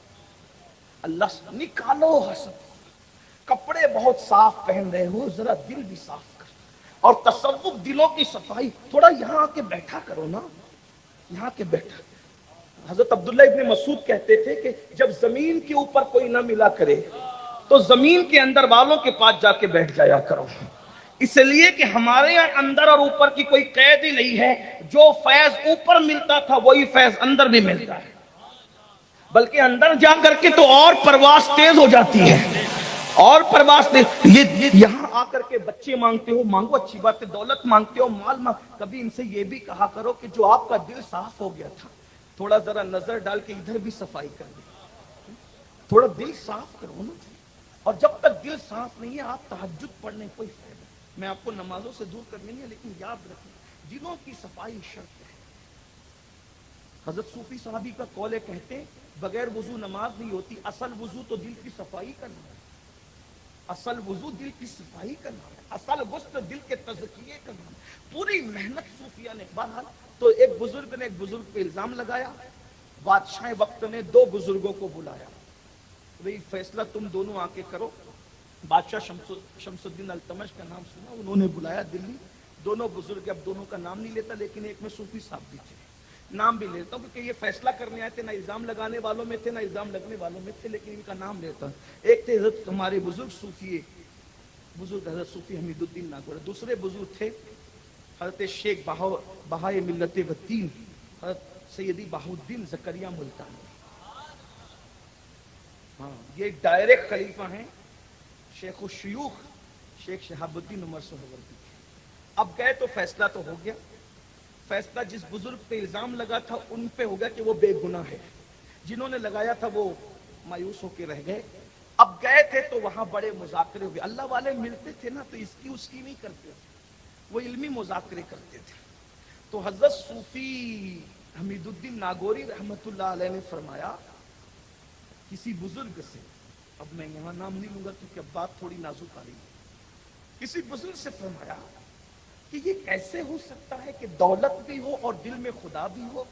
اللہ سے نکالو حسد۔ کپڑے بہت صاف پہن رہے ہو، ذرا دل بھی صاف کر، اور تصوف دلوں کی صفائی، تھوڑا یہاں آ کے بیٹھا کرو نا، یہاں کے بیٹھا۔ حضرت عبداللہ ابن مسعود کہتے تھے کہ جب زمین کے اوپر کوئی نہ ملا کرے تو زمین کے اندر والوں کے پاس جا کے بیٹھ جایا کرو، اس لیے کہ ہمارے یہاں اندر اور اوپر کی کوئی قید ہی نہیں ہے، جو فیض اوپر ملتا تھا وہی فیض اندر بھی ملتا ہے، بلکہ اندر جا کر کے تو اور پرواز تیز ہو جاتی ہے، اور پرواز تیز۔ یہ یہاں آ کر کے بچے مانگتے ہو، مانگو، اچھی بات ہے، دولت مانگتے ہو، مال مانگ، کبھی ان سے یہ بھی کہا کرو کہ جو آپ کا دل صاف ہو گیا تھا تھوڑا ذرا نظر ڈال کے ادھر بھی صفائی کر دیں، تھوڑا دل صاف کرو نا۔ اور جب تک دل صاف نہیں ہے آپ تہجد پڑھنے کوئی فائدہ۔ میں آپ کو نمازوں سے دور کرنے نہیں ہے، لیکن یاد رکھیں دلوں کی صفائی شرط ہے۔ حضرت صوفی صحابی کا قول ہے، کہتے ہیں بغیر وضو نماز نہیں ہوتی، اصل وضو تو دل کی صفائی کرنا ہے، اصل وضو دل کی صفائی کرنا ہے، اصل غسل دل کے تزکیے کرنا ہے۔ پوری محنت صوفیہ نے۔ بہرحال تو ایک بزرگ نے ایک بزرگ پہ الزام لگایا، بادشاہ وقت نے دو بزرگوں کو بلایا، بھئی فیصلہ تم دونوں آ کے کرو۔ بادشاہ شمس الدین التمش کا نام سنا، انہوں نے بلایا دلی، دونوں بزرگ، اب دونوں کا نام نہیں لیتا لیکن ایک میں صوفی صاحب بھی تھے، نام بھی لیتا ہوں کیونکہ یہ فیصلہ کرنے آئے تھے، نہ الزام لگانے والوں میں تھے نہ الزام لگنے والوں میں تھے، لیکن ان کا نام لیتا ہوں۔ ایک تھے حضرت ہمارے بزرگ صوفی، بزرگ حضرت صوفی حمید الدین ناگور، دوسرے بزرگ تھے حضرت شیخ بہائے ملت و دین حضرت سیدی بہاؤالدین زکریا ملتانی۔ ہاں یہ ڈائریکٹ خلیفہ ہیں شیخ الشیوخ شیخ شہاب الدین عمر سہروردی۔ اب گئے تو فیصلہ تو ہو گیا، فیصلہ جس بزرگ پہ الزام لگا تھا ان پہ ہو گیا کہ وہ بے گناہ ہے، جنہوں نے لگایا تھا وہ مایوس ہو کے رہ گئے۔ اب گئے تھے تو وہاں بڑے مذاکرے ہوئے، اللہ والے ملتے تھے نا تو اس کی نہیں کرتے تھے، وہ علمی مذاکرے کرتے تھے۔ تو حضرت صوفی حمید الدین ناگوری رحمت اللہ علیہ نے فرمایا کسی بزرگ سے، اب میں یہاں نام نہیں لوں گا کیونکہ اب بات تھوڑی نازک آ رہی ہے، کسی بزرگ سے فرمایا کہ یہ کیسے ہو سکتا ہے کہ دولت بھی ہو اور دل میں خدا بھی ہو،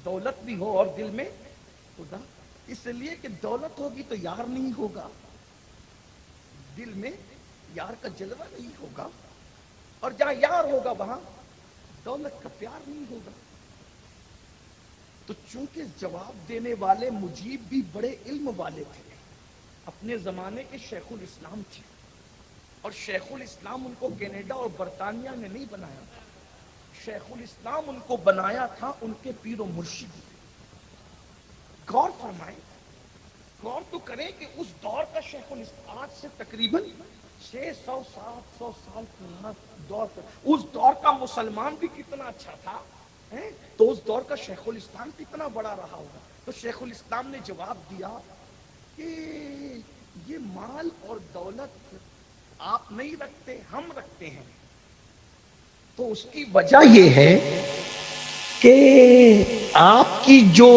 دولت بھی ہو اور دل میں خدا؟ اس لیے کہ دولت ہوگی تو یار نہیں ہوگا، دل میں یار کا جلوہ نہیں ہوگا، اور جہاں یار ہوگا وہاں دولت کا پیار نہیں ہوگا۔ تو چونکہ جواب دینے والے مجیب بھی بڑے علم والے تھے، اپنے زمانے کے شیخ الاسلام تھے، اور شیخ الاسلام ان کو کینیڈا اور برطانیہ نے نہیں بنایا تھا، شیخ الاسلام ان کو بنایا تھا ان کے پیر و مرشد۔ غور فرمائیں، غور تو کریں کہ اس دور کا شیخ الاسلام آج سے تقریباً 600-700 سال پرانا دور کا، اس دور کا مسلمان بھی کتنا اچھا تھا، تو اس دور کا شیخ الاسلام کتنا بڑا رہا ہوگا۔ تو شیخ الاسلام نے جواب دیا کہ یہ مال اور دولت آپ نہیں رکھتے، ہم رکھتے ہیں. تو اس کی وجہ یہ ہے کہ آپ کی جو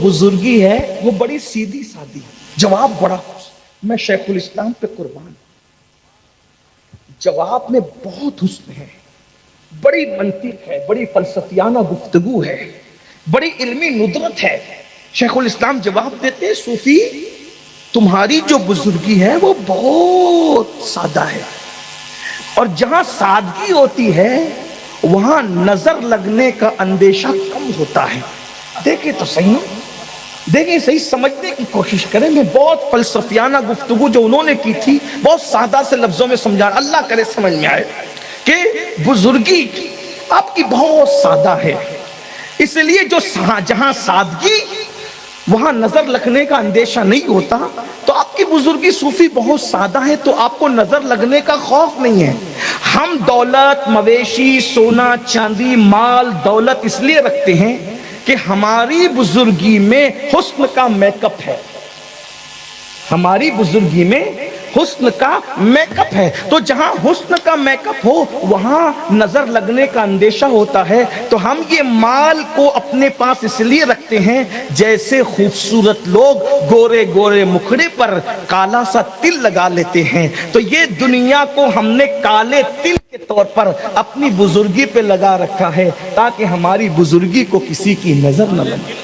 بزرگی ہے وہ بڑی سیدھی سادی. جواب بڑا حسن، میں شیخ الاسلام پہ قربان. جواب میں بہت حسن ہے، بڑی منطق ہے، بڑی فلسفیانہ گفتگو ہے، بڑی علمی ندرت ہے. شیخ الاسلام جواب دیتے، صوفی تمہاری جو بزرگی ہے وہ بہت سادہ ہے، اور جہاں سادگی ہوتی ہے وہاں نظر لگنے کا اندیشہ کم ہوتا ہے. دیکھیں تو صحیح، دیکھیں صحیح، سمجھنے کی کوشش کریں. میں بہت فلسفیانہ گفتگو جو انہوں نے کی تھی بہت سادہ سے لفظوں میں سمجھا، اللہ کرے سمجھ میں آئے کہ بزرگی آپ کی بہت سادہ ہے، اس لیے جو جہاں سادگی وہاں نظر لگنے کا اندیشہ نہیں ہوتا. تو آپ کی بزرگی صوفی بہت سادہ ہے تو آپ کو نظر لگنے کا خوف نہیں ہے. ہم دولت، مویشی، سونا چاندی، مال دولت اس لیے رکھتے ہیں کہ ہماری بزرگی میں حسن کا میک اپ ہے، ہماری بزرگی میں حسن کا میک اپ ہے. تو جہاں حسن کا میک اپ ہو وہاں نظر لگنے کا اندیشہ ہوتا ہے. تو ہم یہ مال کو اپنے پاس اس لیے رکھتے ہیں جیسے خوبصورت لوگ گورے گورے مکھڑے پر کالا سا تل لگا لیتے ہیں. تو یہ دنیا کو ہم نے کالے تل کے طور پر اپنی بزرگی پہ لگا رکھا ہے تاکہ ہماری بزرگی کو کسی کی نظر نہ لگے.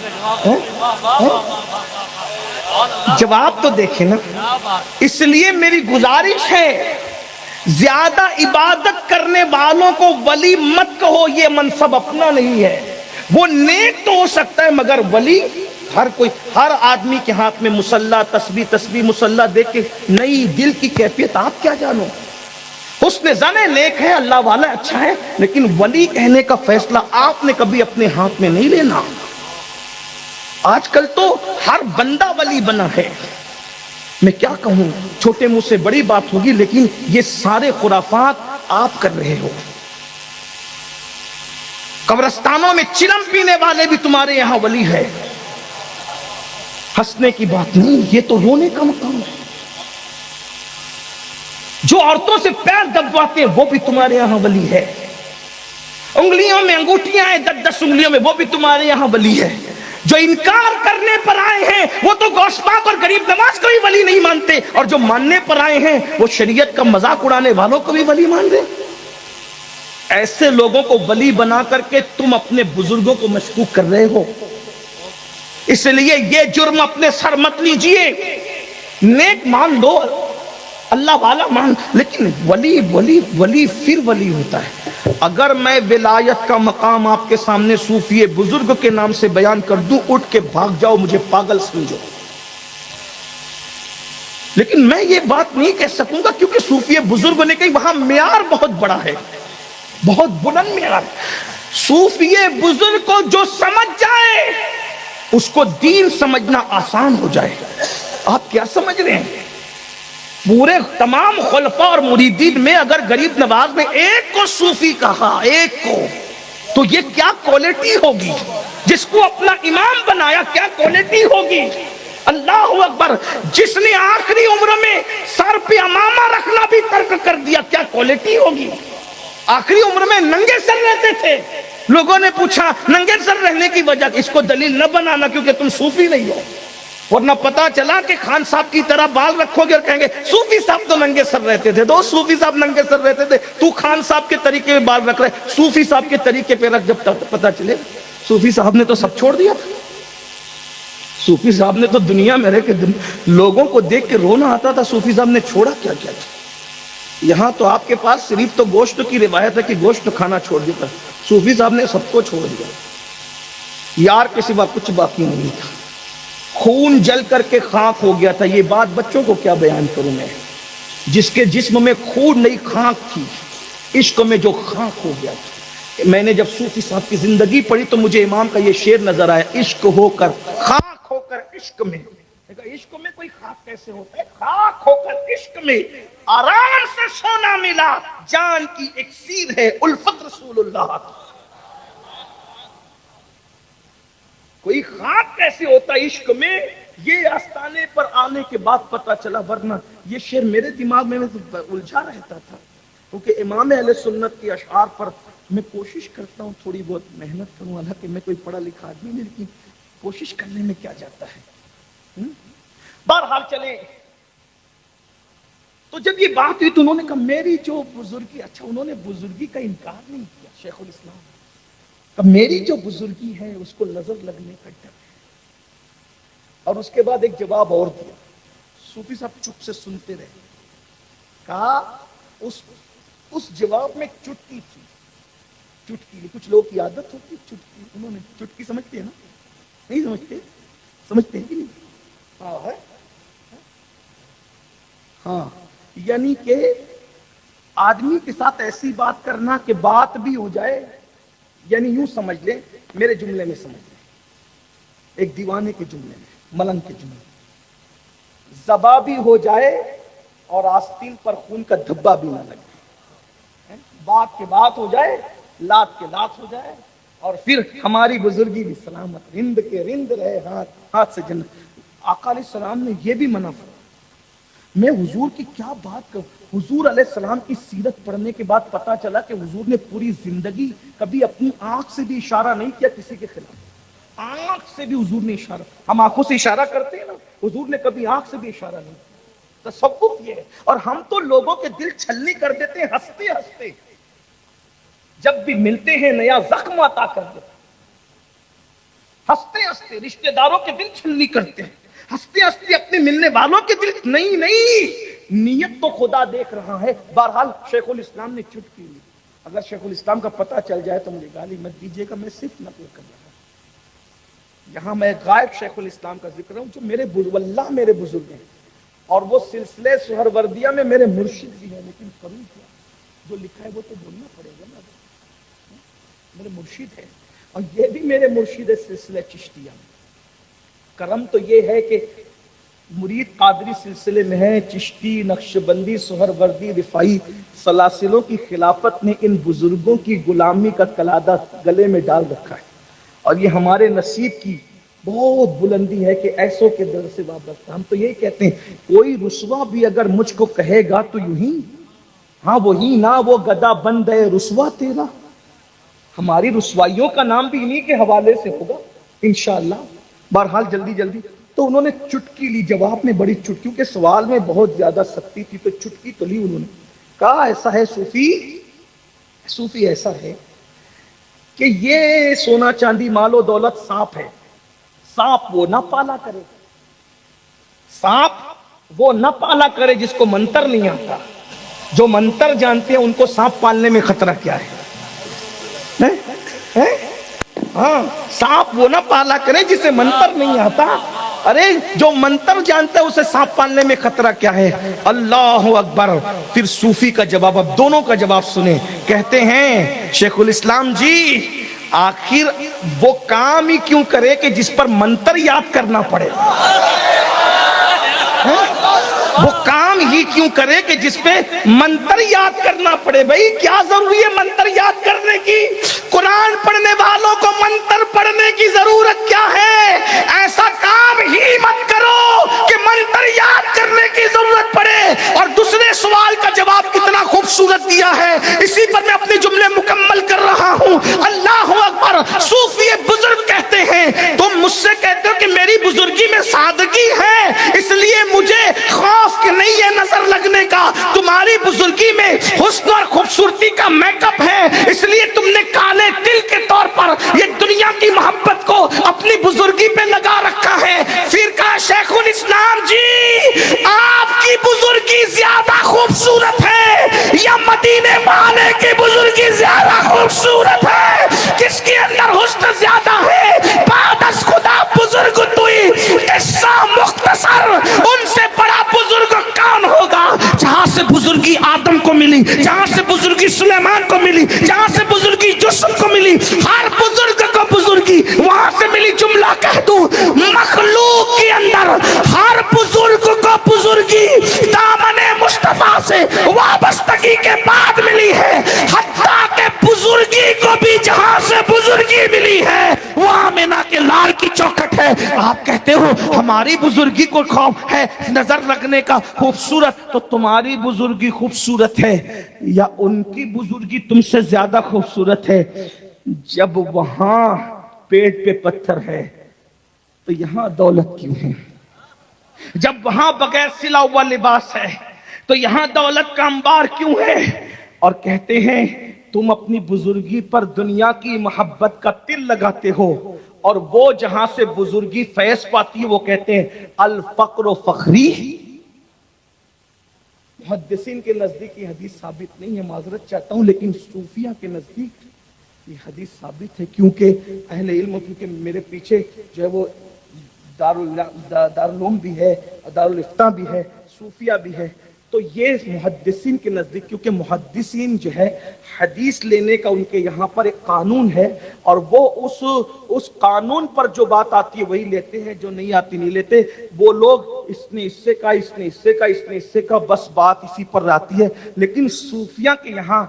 جواب تو دیکھیں نا. اس لیے میری گزارش ہے زیادہ عبادت کرنے والوں کو ولی مت کہو، یہ منصب اپنا نہیں ہے. وہ نیک تو ہو سکتا ہے مگر ولی ہر آدمی کے ہاتھ میں مصلی، تسبیح مصلی دیکھ کے نئی دل کی کیفیت آپ کیا جانو. حسن زن نیک ہے، اللہ والا اچھا ہے، لیکن ولی کہنے کا فیصلہ آپ نے کبھی اپنے ہاتھ میں نہیں لینا. آج کل تو ہر بندہ ولی بنا ہے. میں کیا کہوں، چھوٹے منہ سے بڑی بات ہوگی، لیکن یہ سارے خرافات آپ کر رہے ہو. قبرستانوں میں چلم پینے والے بھی تمہارے یہاں ولی ہے. ہنسنے کی بات نہیں، یہ تو رونے کا مقام ہے. جو عورتوں سے پیر دبواتے ہیں وہ بھی تمہارے یہاں ولی ہے. انگلیوں میں انگوٹھیاں ہیں 10 انگلیوں میں، وہ بھی تمہارے یہاں ولی ہے. جو انکار کرنے پر آئے ہیں وہ تو غوث پاک اور غریب نواز کو بھی ولی نہیں مانتے، اور جو ماننے پر آئے ہیں وہ شریعت کا مذاق اڑانے والوں کو بھی ولی مان دے. ایسے لوگوں کو ولی بنا کر کے تم اپنے بزرگوں کو مشکوک کر رہے ہو. اس لیے یہ جرم اپنے سر مت لیجئے. نیک مان دو، اللہ والا مان، لیکن ولی ولی ولی پھر ولی ہوتا ہے. اگر میں ولایت کا مقام آپ کے سامنے صوفی بزرگ کے نام سے بیان کر دوں، اٹھ کے بھاگ جاؤ، مجھے پاگل سمجھو. لیکن میں یہ بات نہیں کہہ سکوں گا کیونکہ صوفی بزرگ نے کہی وہاں معیار بہت بڑا ہے، بہت بلند معیار. صوفی بزرگ کو جو سمجھ جائے اس کو دین سمجھنا آسان ہو جائے. آپ کیا سمجھ رہے ہیں؟ پورے تمام خلفاء اور مریدین میں اگر غریب نواز نے ایک کو صوفی کہا، ایک کو، تو یہ کیا کوالٹی ہوگی. جس کو اپنا امام بنایا کیا کوالٹی ہوگی. اللہ اکبر. جس نے آخری عمر میں سر پہ امامہ رکھنا بھی ترک کر دیا کیا کوالٹی ہوگی. آخری عمر میں ننگے سر رہتے تھے. لوگوں نے پوچھا ننگے سر رہنے کی وجہ، اس کو دلیل نہ بنانا کیونکہ تم صوفی نہیں ہو، ورنہ پتا چلا کہ خان صاحب کی طرح بال رکھو گے اور کہیں گے صوفی صاحب تو ننگے سر رہتے تھے. دو صوفی صاحب ننگے سر رہتے تھے، تو خان صاحب کے طریقے میں بال رکھ رہے. صوفی صاحب کے طریقے پہ رکھ، جب تک پتا چلے. صوفی صاحب نے تو سب چھوڑ دیا. صوفی صاحب نے تو دنیا میں رہ کے لوگوں کو دیکھ کے رونا آتا تھا. صوفی صاحب نے چھوڑا کیا کیا. یہاں تو آپ کے پاس صرف تو گوشت کی روایت ہے کہ گوشت کھانا چھوڑ دیا. صوفی صاحب نے سب کو چھوڑ دیا. یار کے سوا کچھ باقی نہیں تھا. خون جل کر کے خاک ہو گیا تھا. یہ بات بچوں کو کیا بیان کروں میں. جس کے جسم میں خون نہیں خاک تھی، عشق میں جو خاک ہو گیا تھا. میں نے جب صوفی صاحب کی زندگی پڑھی تو مجھے امام کا یہ شعر نظر آیا، عشق ہو کر خاک ہو کر عشق میں. عشق میں کوئی خاک کیسے ہوتا ہے. خاک ہو کر عشق میں آرام سے سونا ملا، جان کی اکسیر ہے الفت رسول اللہ. کوئی خواب کیسے ہوتا عشق میں، یہ آستانے پر آنے کے بعد پتا چلا، ورنہ یہ شعر میرے دماغ میں الجھا رہتا تھا، کیونکہ امام اہل سنت کے اشعار پر میں کوشش کرتا ہوں تھوڑی بہت محنت کروں، حالانکہ میں کوئی پڑھا لکھا آدمی نہیں، لیکن کوشش کرنے میں کیا جاتا ہے۔ بہرحال چلیں، تو جب یہ بات ہوئی تو انہوں نے کہا میری جو بزرگی، اچھا انہوں نے بزرگی کا انکار نہیں کیا شیخ الاسلام، کہ میری جو بزرگی ہے اس کو نظر لگنے کا ڈر ہے۔ اور اس کے بعد ایک جواب اور دیا، صوفی صاحب چپ سے سنتے رہے، کہا اس جواب میں چٹکی تھی، چٹکی، کچھ لوگ کی عادت ہوتی ہے چٹکی، انہوں نے چٹکی سمجھتے ہیں نا؟ نہیں سمجھتے؟ سمجھتے ہیں کہ نہیں؟ ہاں ہے، ہاں، یعنی کہ آدمی کے ساتھ ایسی بات کرنا کہ بات بھی ہو جائے، یعنی یوں سمجھ لیں، میرے جملے میں سمجھ لیں، ایک دیوانے کے جملے میں، ملنگ کے جملے میں، زبا بھی ہو جائے اور آستین پر خون کا دھبا بھی نہ لگے، بات کے بات ہو جائے، لات کے لات ہو جائے، اور پھر ہماری بزرگی بھی سلامت، رند کے رند رہے، ہاتھ سے جنت۔ آقا علیہ السلام نے یہ بھی منع فرمایا۔ میں حضور کی کیا بات کروں، حضور علیہ السلام کی سیرت پڑھنے کے بعد پتا چلا کہ حضور نے پوری زندگی کبھی اپنی آنکھ سے بھی اشارہ نہیں کیا کسی کے خلاف، آنکھ سے بھی حضور نے اشارہ، ہم آنکھوں سے اشارہ کرتے ہیں نا، حضور نے کبھی آنکھ سے بھی اشارہ نہیں کیا۔ تصوف یہ ہے، اور ہم تو لوگوں کے دل چھلنی کر دیتے ہیں ہنستے ہنستے، جب بھی ملتے ہیں نیا زخم عطا کر دیتے ہیں، ہنستے ہنستے رشتہ داروں کے دل چھلنی کرتے ہیں، ہنستے ہنستے اپنے ملنے والوں کے دل، نہیں، نیت تو خدا دیکھ رہا ہے۔ بہرحال شیخ الاسلام نے چٹکی لی، اگر شیخ الاسلام کا پتہ چل جائے تو مجھے گالی مت دیجیے گا، میں صرف نقل کر رہا ہوں، یہاں میں غائب شیخ الاسلام کا ذکر ہوں جو میرے واللہ میرے بزرگ ہیں، اور وہ سلسلے سہروردیہ میں میرے مرشد بھی ہیں، لیکن کروں کیا، جو لکھا ہے وہ تو بولنا پڑے گا نا، میرے مرشد ہے، اور یہ بھی میرے مرشد ہے سلسلہ چشتیہ میں۔ کرم تو یہ ہے کہ مرید قادری سلسلے میں ہے، چشتی، نقشبندی، سہروردی، رفاعی سلاسلوں کی خلافت نے ان بزرگوں کی غلامی کا کلادہ گلے میں ڈال رکھا ہے، اور یہ ہمارے نصیب کی بہت بلندی ہے کہ ایسوں کے در سے وابستہ۔ ہم تو یہ کہتے ہیں کوئی رسوا بھی اگر مجھ کو کہے گا تو یوں ہی، ہاں وہی نا وہ گدا بند ہے رسوا تیرا، ہماری رسوائیوں کا نام بھی انہی کے حوالے سے ہوگا انشاءاللہ۔ بہرحال جلدی جلدی تو انہوں نے چٹکی لی، جواب میں بڑی چٹکی کے سوال میں بہت زیادہ سختی تھی تو چٹکی تو لی انہوں نے، کہا ایسا ہے صوفی ایسا ہے کہ یہ سونا چاندی مال و دولت سانپ ہے، سانپ وہ نہ پالا کرے، سانپ وہ نہ پالا کرے جس کو منتر نہیں آتا، جو منتر جانتے ہیں ان کو سانپ پالنے میں خطرہ کیا ہے؟ ہاں، سانپ وہ نہ پالا کرے جسے منتر نہیں آتا، ارے جو منتر جانتا ہے اسے سانپ پالنے میں خطرہ کیا ہے؟ اللہ اکبر۔ پھر صوفی کا جواب، اب دونوں کا جواب سنیں، کہتے ہیں شیخ الاسلام جی آخر وہ کام ہی کیوں کرے کہ جس پر منتر یاد کرنا پڑے، وہ کام ہی کیوں کرے کہ جس پہ منتر یاد کرنا پڑے؟ بھائی کیا ضروری ہے منتر یاد کرنے کی؟ قرآن پڑھنے والوں کو منتر پڑھنے کی ضرورت کیا ہے؟ ایسا کام ہی مت کرو کہ منتر یاد کرنے کی ضرورت پڑے۔ اور دوسرے سوال کا جواب کتنا خوبصورت دیا ہے، اسی پر میں اپنے جملے مکمل کر رہا ہوں۔ اللہ اکبر۔ صوفی بزرگ کہتے ہیں تم مجھ سے کہتے ہو کہ میری بزرگی میں سادگی ہے، اس لیے مجھے خوف کہ نہیں ہے نظر لگنے کا، تمہاری بزرگی میں حسن اور خوبصورتی کا میک اپ ہے، اس لیے تم نے کالے دل کے طور پر یہ دنیا کی محبت کو اپنی بزرگی پہ لگا رکھا ہے۔ پھر کہا شیخ الاسلام جی آپ کی بزرگی زیادہ خوبصورت ہے یا مدینے والے کی بزرگی زیادہ خوبصورت ہے؟ کس کے اندر حسن زیادہ ہے؟ بعد از خدا بزرگ توئی، قصہ مختصر، ان سے بڑا بزرگ کون ہوگا؟ جہاں سے بزرگی آدم کو ملی، جہاں سے بزرگی سلیمان کو ملی، جہاں سے بزرگی یوسف کو ملی، ہر بزرگ کو بزرگی وہاں سے ملی۔ جملہ کہہ دوں، مخلوق کے اندر ہر بزرگ کو بزرگی دامن مصطفیٰ سے وابستگی کے بعد ملی ہے، حتیٰ کہ بزرگی کو بھی جہاں سے بزرگی ملی ہے وہ آمنہ کے لال کی ہے آپ کہتے ہو ہماری بزرگی کو خوف ہے نظر رکھنے کا خوبصورت، تو تمہاری بزرگی خوبصورت ہے یا ان کی بزرگی تم سے زیادہ خوبصورت ہے؟ جب وہاں پیٹ پہ پتھر ہے تو یہاں دولت کیوں ہے؟ جب وہاں بغیر سلا ہوا لباس ہے تو یہاں دولت کا انبار کیوں ہے؟ اور کہتے ہیں تم اپنی بزرگی پر دنیا کی محبت کا تل لگاتے ہو، اور وہ جہاں سے بزرگی فیض پاتی ہے وہ کہتے ہیں الفقر و فخری۔ محدثین کے نزدیک یہ حدیث ثابت نہیں ہے، معذرت چاہتا ہوں، لیکن صوفیہ کے نزدیک یہ حدیث ثابت ہے، کیونکہ اہل علم، کیونکہ میرے پیچھے جو ہے وہ دارالعلوم بھی ہے، دارالفتاء بھی ہے، صوفیہ بھی ہے، تو یہ محدثین کے نزدیک، کیونکہ محدثین جو ہے حدیث لینے کا ان کے یہاں پر ایک قانون ہے، اور وہ اس قانون پر جو بات آتی ہے وہی لیتے ہیں، جو نہیں آتی نہیں لیتے۔ وہ لوگ اس نے اس سے کہا، اس نے اس سے کہا، اس نے اس سے کہا، بس بات اسی پر آتی ہے۔ لیکن صوفیہ کے یہاں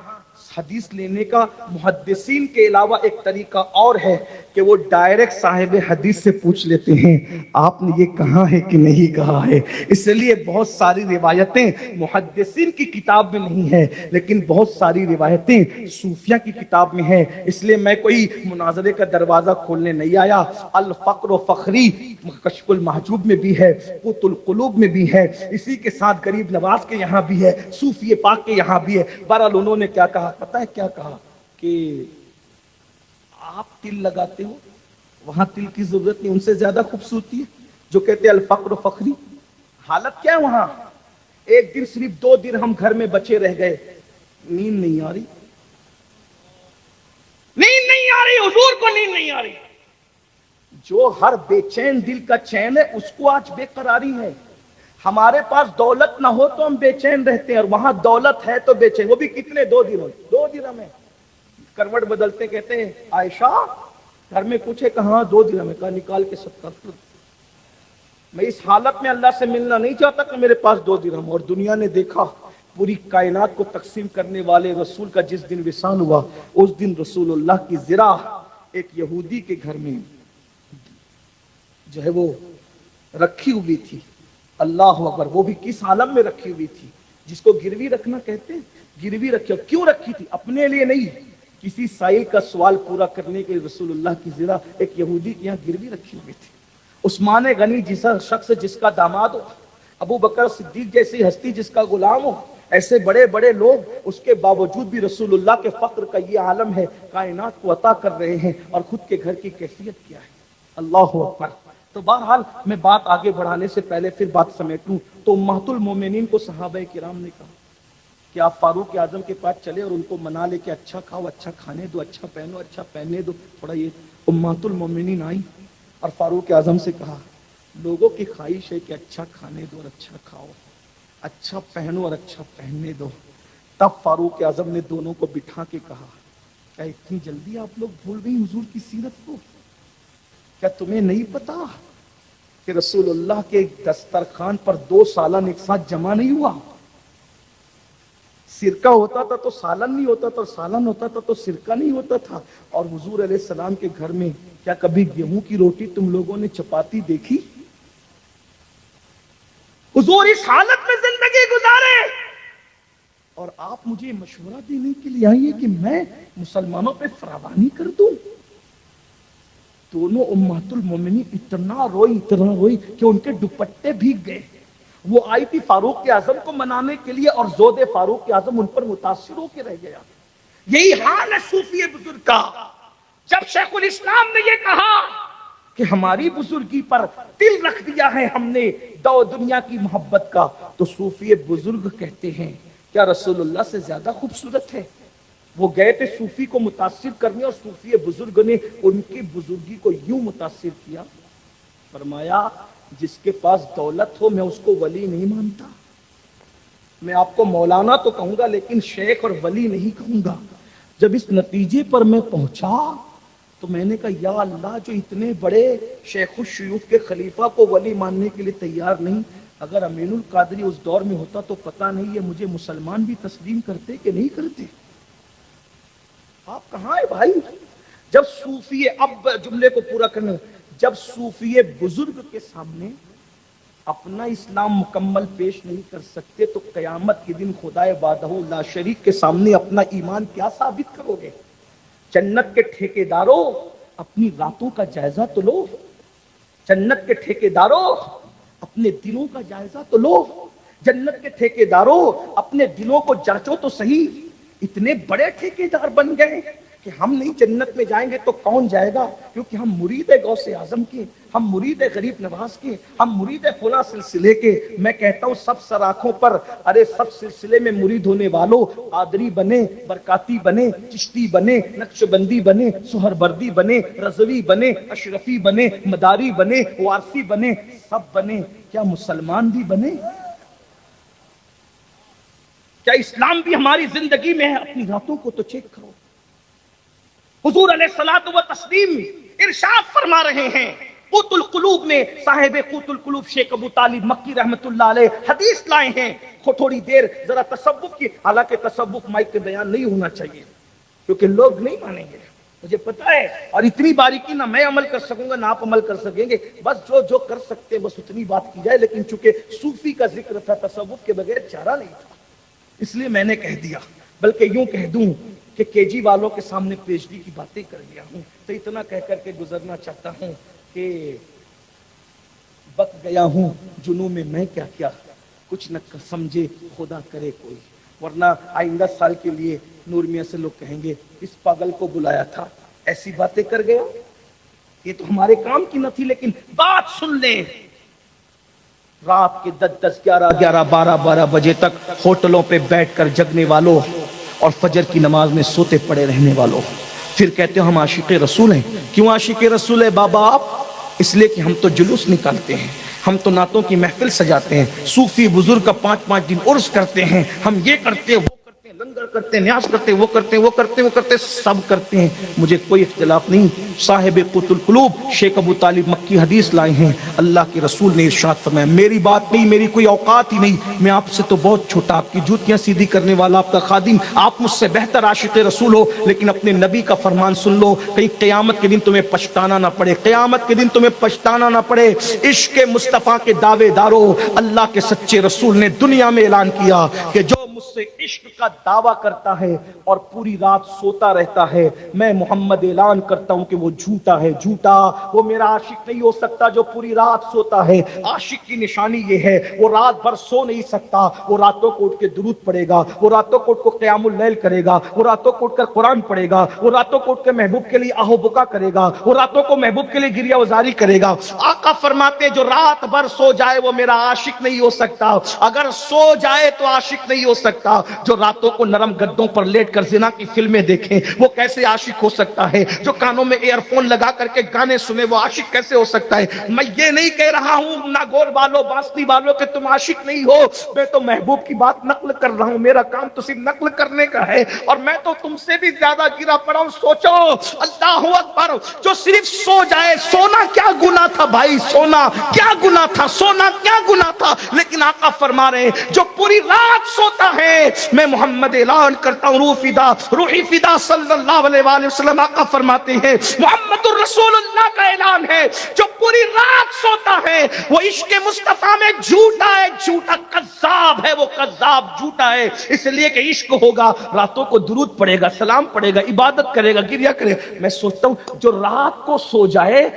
حدیث لینے کا محدثین کے علاوہ ایک طریقہ اور ہے کہ وہ ڈائریکٹ صاحب حدیث سے پوچھ لیتے ہیں آپ نے یہ کہا ہے کہ نہیں کہا ہے۔ اس لیے بہت ساری روایتیں محدثین کی کتاب میں نہیں ہے، لیکن بہت ساری روایتیں صوفیہ کی کتاب میں ہیں۔ اس لیے میں کوئی مناظرے کا دروازہ کھولنے نہیں آیا۔ الفقر و فخری کشف المحجوب میں بھی ہے، قوت القلوب میں بھی ہے، اسی کے ساتھ غریب نواز کے یہاں بھی ہے، صوفی پاک کے یہاں بھی ہے۔ بہرحال انہوں نے کیا کہا پتہ ہے کیا کہا کہ آپ تل لگاتے ہو، وہاں تل کی ضرورت نہیں، ان سے زیادہ خوبصورتی ہے جو کہتے ہیں الفقر و فخری۔ حالت کیا ہے وہاں؟ ایک دن صرف 2 درہم گھر میں بچے رہ گئے، نیند نہیں آ رہی، نیند نہیں آ رہی، حضور کو نیند نہیں آ رہی۔ جو ہر بے چین دل کا چین ہے اس کو آج بے قراری ہے۔ ہمارے پاس دولت نہ ہو تو ہم بے چین رہتے ہیں، اور وہاں دولت ہے تو بے چین، وہ بھی کتنے 2 درہم ہے۔ کروٹ بدلتے کہتے ہیں عائشہ گھر میں کچھ ہے، کہاں 2 درہم ہے، کہا نکال کے 70۔ میں اس حالت میں اللہ سے ملنا نہیں چاہتا کہ میرے پاس 2 درہم۔ اور دنیا نے دیکھا پوری کائنات کو تقسیم کرنے والے رسول کا جس دن وصال ہوا، اس دن رسول اللہ کی ذرا ایک یہودی کے گھر میں جو ہے وہ رکھی ہوئی تھی۔ اللہ اکبر، وہ بھی کس عالم میں رکھی ہوئی تھی جس کو گروی رکھنا کہتے ہیں۔ گروی رکھی، اور کیوں رکھی تھی؟ اپنے لیے نہیں، کسی سائل کا سوال پورا کرنے کے لیے رسول اللہ کی ذرا ایک یہودی کے یہاں گروی رکھی ہوئی تھی۔ عثمان غنی جیسا شخص جس کا داماد ہو، ابو بکر صدیق جیسی ہستی جس کا غلام ہو، ایسے بڑے بڑے لوگ، اس کے باوجود بھی رسول اللہ کے فقر کا یہ عالم ہے، کائنات کو عطا کر رہے ہیں، اور خود کے گھر کی کیفیت کیا ہے۔ اللہ اکبر۔ تو بہرحال میں بات آگے بڑھانے سے پہلے پھر بات سمیٹوں تو امہات المومنین کو صحابہ کرام نے کہا کہ آپ فاروق اعظم کے پاس چلے اور ان کو منا لے کہ اچھا کھاؤ، اچھا کھانے دو، اچھا پہنو، اچھا پہننے دو تھوڑا۔ یہ امہات المومنین آئی اور فاروق اعظم سے کہا لوگوں کی خواہش ہے کہ اچھا کھانے دو اور اچھا کھاؤ، اچھا پہنو اور اچھا پہننے دو۔ تب فاروق اعظم نے دونوں کو بٹھا کے کہا کیا اتنی جلدی آپ لوگ بھول گئی حضور کی سیرت کو؟ کیا تمہیں نہیں پتا کہ رسول اللہ کے دسترخوان پر 2 سالن ایک ساتھ جمع نہیں ہوا؟ سرکہ ہوتا تھا تو سالن نہیں ہوتا تھا، اور سالن ہوتا تھا تو سرکہ نہیں ہوتا تھا۔ اور حضور علیہ السلام کے گھر میں کیا کبھی گیہوں کی روٹی تم لوگوں نے چپاتی دیکھی؟ حضور اس حالت میں زندگی گزارے اور آپ مجھے مشورہ دینے کے لیے آئیے کہ میں مسلمانوں پہ فراوانی کر دوں۔ دونوں امہات المومنین اتنا روئی کہ ان کے دوپٹے بھیگ گئے۔ وہ آئی تھی فاروق اعظم کو منانے کے لیے، اور زود فاروق اعظم ان پر متاثر ہو کے رہ گیا۔ یہی حال ہے صوفی بزرگ کا۔ جب شیخ الاسلام نے یہ کہا کہ ہماری بزرگی پر دل رکھ دیا ہے ہم نے دنیا کی محبت کا، تو صوفی بزرگ کہتے ہیں کیا رسول اللہ سے زیادہ خوبصورت ہے؟ وہ گئے تھے صوفی کو متاثر کرنے، اور صوفی بزرگ نے ان کی بزرگی کو یوں متاثر کیا، فرمایا جس کے پاس دولت ہو میں اس کو ولی نہیں مانتا، میں آپ کو مولانا تو کہوں گا لیکن شیخ اور ولی نہیں کہوں گا۔ جب اس نتیجے پر میں پہنچا تو میں نے کہا یا اللہ، جو اتنے بڑے شیخ الشیوخ کے خلیفہ کو ولی ماننے کے لیے تیار نہیں، اگر امین القادری اس دور میں ہوتا تو پتہ نہیں یہ مجھے مسلمان بھی تسلیم کرتے کہ نہیں کرتے۔ آپ کہاں ہے بھائی؟ جب صوفی اب جملے کو پورا کرنا، جب صوفی بزرگ کے سامنے اپنا اسلام مکمل پیش نہیں کر سکتے تو قیامت کے دن خدائے وحدہ لا شریک کے سامنے اپنا ایمان کیا ثابت کرو گے؟ جنت کے ٹھیکیداروں اپنی راتوں کا جائزہ تو لو، جنت کے ٹھیکیداروں اپنے دلوں کا جائزہ تو لو، جنت کے ٹھیکیداروں اپنے دلوں کو جانچو تو صحیح۔ اتنے بڑے ٹھیکیدار بن گئے کہ ہم نہیں جنت میں جائیں گے تو کون جائے گا؟ کیونکہ ہم مرید غوث اعظم کے، ہم مرید غریب نواز کے، ہم مرید فلاں سلسلے کے۔ میں کہتا ہوں سب سراخوں پر، ارے سب سلسلے میں مرید ہونے والوں، قادری بنے، برکاتی بنے، چشتی بنے، نقشبندی بنے، سہروردی بنے، رضوی بنے، اشرفی بنے، مداری بنے، وارثی بنے، سب بنے، کیا مسلمان بھی بنے؟ کیا اسلام بھی ہماری زندگی میں ہے؟ اپنی راتوں کو تو چیک کرو۔ حضور علیہ الصلوۃ والتسلیم ارشاد فرما رہے ہیں، قوت القلوب میں صاحب قوت القلوب شیخ ابو طالب مکی رحمت اللہ علیہ حدیث لائے ہیں۔ تھوڑی دیر ذرا تصوف کی، حالانکہ تصوف مائک کے بیان نہیں ہونا چاہیے کیونکہ لوگ نہیں مانیں گے، مجھے پتا ہے، اور اتنی باریکی نہ میں عمل کر سکوں گا نہ آپ عمل کر سکیں گے، بس جو کر سکتے بس اتنی بات کی جائے۔ لیکن چونکہ صوفی کا ذکر تھا، تصوف کے بغیر چارہ نہیں تھا، اس لیے میں نے کہہ دیا، بلکہ یوں کہہ دوں کہ کے جی والوں کے سامنے پی ایچ ڈی کی باتیں کر لیا ہوں۔ تو اتنا کہہ کر کے گزرنا چاہتا ہوں کہ بک گیا ہوں جنوں میں کیا کیا، کچھ نہ سمجھے خدا کرے کوئی، ورنہ آئندہ سال کے لیے نور میاں سے لوگ کہیں گے اس پاگل کو بلایا تھا، ایسی باتیں کر گیا۔ یہ تو ہمارے کام کی نہ تھی، لیکن بات سن لیں، رات کے 10 11 12 بجے تک ہوٹلوں پہ بیٹھ کر جگنے والوں اور فجر کی نماز میں سوتے پڑے رہنے والوں، پھر کہتے ہو ہم عاشق رسول ہیں۔ کیوں عاشق رسول ہے بابا آپ؟ اس لیے کہ ہم تو جلوس نکالتے ہیں، ہم تو نعتوں کی محفل سجاتے ہیں، صوفی بزرگ کا 5 دن عرس کرتے ہیں، ہم یہ کرتے وہ کرتے ہیں، لنگر کرتے ہیں، نیاز کرتے ہیں، وہ کرتے ہیں، وہ کرتے ہیں، وہ کرتے ہیں، سب کرتے ہیں، مجھے کوئی اختلاف نہیں۔ صاحب قوت القلوب شیخ ابو طالب مکی حدیث لائے ہیں، اللہ کے رسول نے ارشاد فرمایا، میری بات نہیں، میری کوئی اوقات ہی نہیں، میں آپ سے تو بہت چھوٹا، آپ کی جوتیاں سیدھی کرنے والا آپ کا خادم، آپ مجھ سے بہتر عاشق رسول ہو، لیکن اپنے نبی کا فرمان سن لو، کہیں قیامت کے دن تمہیں پچھتانا نہ پڑے، قیامت کے دن تمہیں پچھتانا نہ پڑے۔ عشق مصطفیٰ کے دعوے داروں، اللہ کے سچے رسول نے دنیا میں اعلان کیا کہ جو مجھ سے عشق کا دعویٰ کرتا ہے اور پوری رات سوتا رہتا ہے، میں محمد اعلان کرتا ہوں کہ وہ جھوٹا ہے، جھوٹا، وہ میرا عاشق نہیں ہو سکتا جو پوری رات سوتا ہے۔ عاشق کی نشانی یہ ہے، وہ رات بھر سو نہیں سکتا، وہ راتوں کو اٹھ کے درود پڑھے گا، وہ راتوں کو اٹھ کو قیام اللیل کرے گا، وہ راتوں کو اٹھ کر قرآن پڑھے گا، وہ راتوں کو اٹھ کے محبوب کے لیے آہو بکا کرے گا، وہ راتوں کو محبوب کے لیے گریہ وزاری کرے گا۔ آقا فرماتے جو رات بھر سو جائے وہ میرا عاشق نہیں ہو سکتا، اگر سو جائے تو عاشق نہیں ہو سکتا۔ جو راتوں کو نرم گدوں پر لیٹ کر زنا کی فلمیں دیکھیں وہ کیسے عاشق ہو سکتا ہے؟ جو کانوں میں ایئر فون لگا کر کے گانے سنے وہ عاشق کیسے ہو سکتا ہے؟ میں یہ نہیں کہہ رہا ہوں ناگور والوں، باستی والوں کہ تم عاشق نہیں ہو، میں تو محبوب کی بات نقل کر رہا ہوں، میرا کام تو صرف نقل کرنے کا ہے، اور میں تو تم سے بھی زیادہ گرا پڑا ہوں۔ سوچو، اللہ اکبر، جو صرف سو جائے، سونا کیا گناہ تھا بھائی، سونا کیا گناہ تھا، سونا کیا گناہ تھا، لیکن آقا فرما رہے ہیں جو پوری رات سوتا ہے، میں محمد اعلان کرتا ہوں روحی فدا صلی اللہ علیہ وآلہ وسلم، آقا فرماتے ہیں محمد الرسول اللہ کا اعلان ہے، جو پوری رات سوتا ہے وہ عشق مصطفیٰ میں جھوٹا ہے، جھوٹا کذاب ہے، وہ کذاب جھوٹا ہے، اس لیے کہ عشق ہوگا راتوں کو درود پڑھے گا، سلام پڑھے گا، عبادت کرے گا، گریہ کرے گا۔ میں سوچتا ہوں جو رات کو سو جائے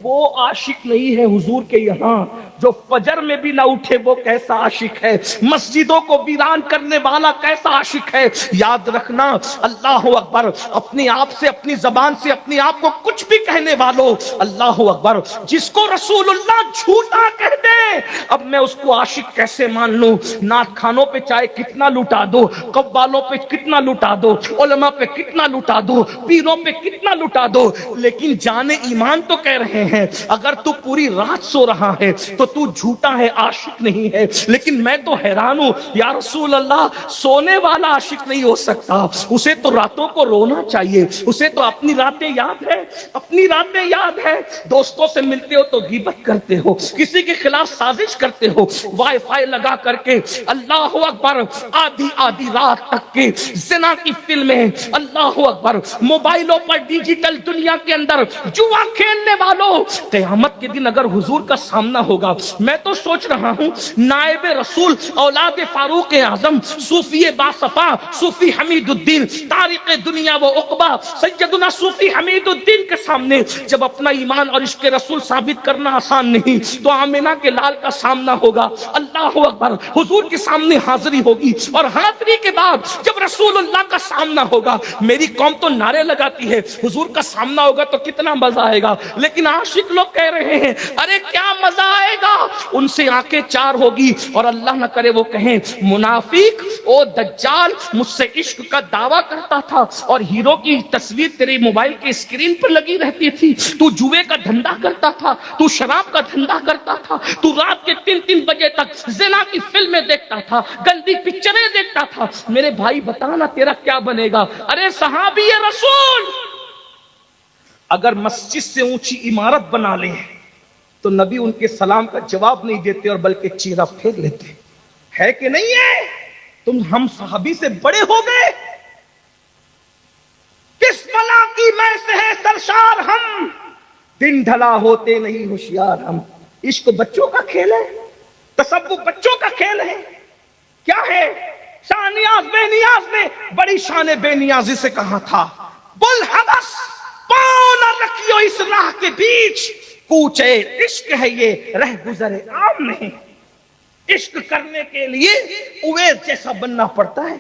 وہ عاشق نہیں ہے حضور کے یہاں، جو فجر میں بھی نہ اٹھے وہ کیسا عاشق ہے، مسجدوں کو ویران کرنے والا کیسا عاشق ہے۔ یاد رکھنا، اللہ اکبر، اپنے آپ سے، اپنی زبان سے اپنے آپ کو کچھ بھی کہنے والوں، اللہ اکبر، جس کو رسول اللہ جھوٹا کہہ دے، اب میں اس کو عاشق کیسے مان لوں؟ نعت خانوں پہ چاہے کتنا لٹا دو، قوالوں پہ کتنا لٹا دو، علماء پہ کتنا لٹا دو، پیروں پہ کتنا لٹا دو، لیکن جان ایمان تو کہہ رہے ہیں اگر تو پوری رات سو رہا ہے تو تو جھوٹا ہے، عاشق نہیں ہے۔ لیکن میں تو حیران ہوں، یا رسول اللہ، سونے والا عاشق نہیں ہو سکتا، اسے تو راتوں کو رونا چاہیے، اسے تو اپنی راتیں یاد ہے، اپنی راتیں یاد ہے، دوستوں سے ملتے ہو تو غیبت کرتے ہو، کسی کے خلاف سازش کرتے ہو وائی فائی لگا کر کے اللہ اکبر آدھی آدھی رات تک کے زنا کی فلمیں، اللہ اکبر موبائلوں پر ڈیجیٹل دنیا کے اندر جوا کھیلنے والوں، قیامت کے دن اگر حضور کا سامنا ہوگا، میں تو سوچ رہا ہوں نائب رسول اولاد فاروق اعظم صوفی باصفا صوفی حمید الدین تاریخ دنیا و عقبہ سیدنا صوفی حمید الدین کے سامنے جب اپنا ایمان اور عشق رسول ثابت کرنا آسان نہیں تو آمینہ کے لال کا سامنا ہوگا، اللہ اکبر حضور کے سامنے حاضری ہوگی، اور حاضری کے بعد جب رسول اللہ کا سامنا ہوگا، میری قوم تو نعرے لگاتی ہے حضور کا سامنا ہوگا تو کتنا مزہ آئے گا، لیکن عاشق لوگ کہہ رہے ہیں ارے کیا مزہ آئے گا، ان سے آنکھیں چار ہوگی، اور اللہ نہ کرے وہ کہیں منافق او دجال مجھ سے عشق کا دعویٰ کرتا تھا اور ہیرو کی تصویر تیرے موبائل کے اسکرین پر لگی رہتی تھی، تو جوئے کا دھندا کرتا تھا، تو شراب کا دھندا کرتا تھا، تو رات کے 3 بجے تک زنا کی فلمیں دیکھتا تھا، گندی پکچریں دیکھتا تھا، میرے بھائی بتانا تیرا کیا بنے گا؟ ارے صحابی رسول اگر مسجد سے اونچی عمارت بنا لے تو نبی ان کے سلام کا جواب نہیں دیتے اور بلکہ چہرہ پھیر لیتے، ہے کہ نہیں ہے؟ تم ہم صحابی سے بڑے ہو گئے، کس بلا کی میں سے ہے سرشار ہم، دن ڈھلا ہوتے نہیں ہوشیار ہم۔ عشق بچوں کا کھیل ہے، تصوف بچوں کا کھیل ہے، کیا ہے؟ شاہ نیاز بے نیاز نے بڑی شان بے نیازی سے کہا تھا بل حبس پاؤں نہ رکھیو اس راہ کے بیچ، کوچے عشق ہے یہ رہ گزر عام نہیں۔ عشق کرنے کے لیے اویس جیسا بننا پڑتا ہے،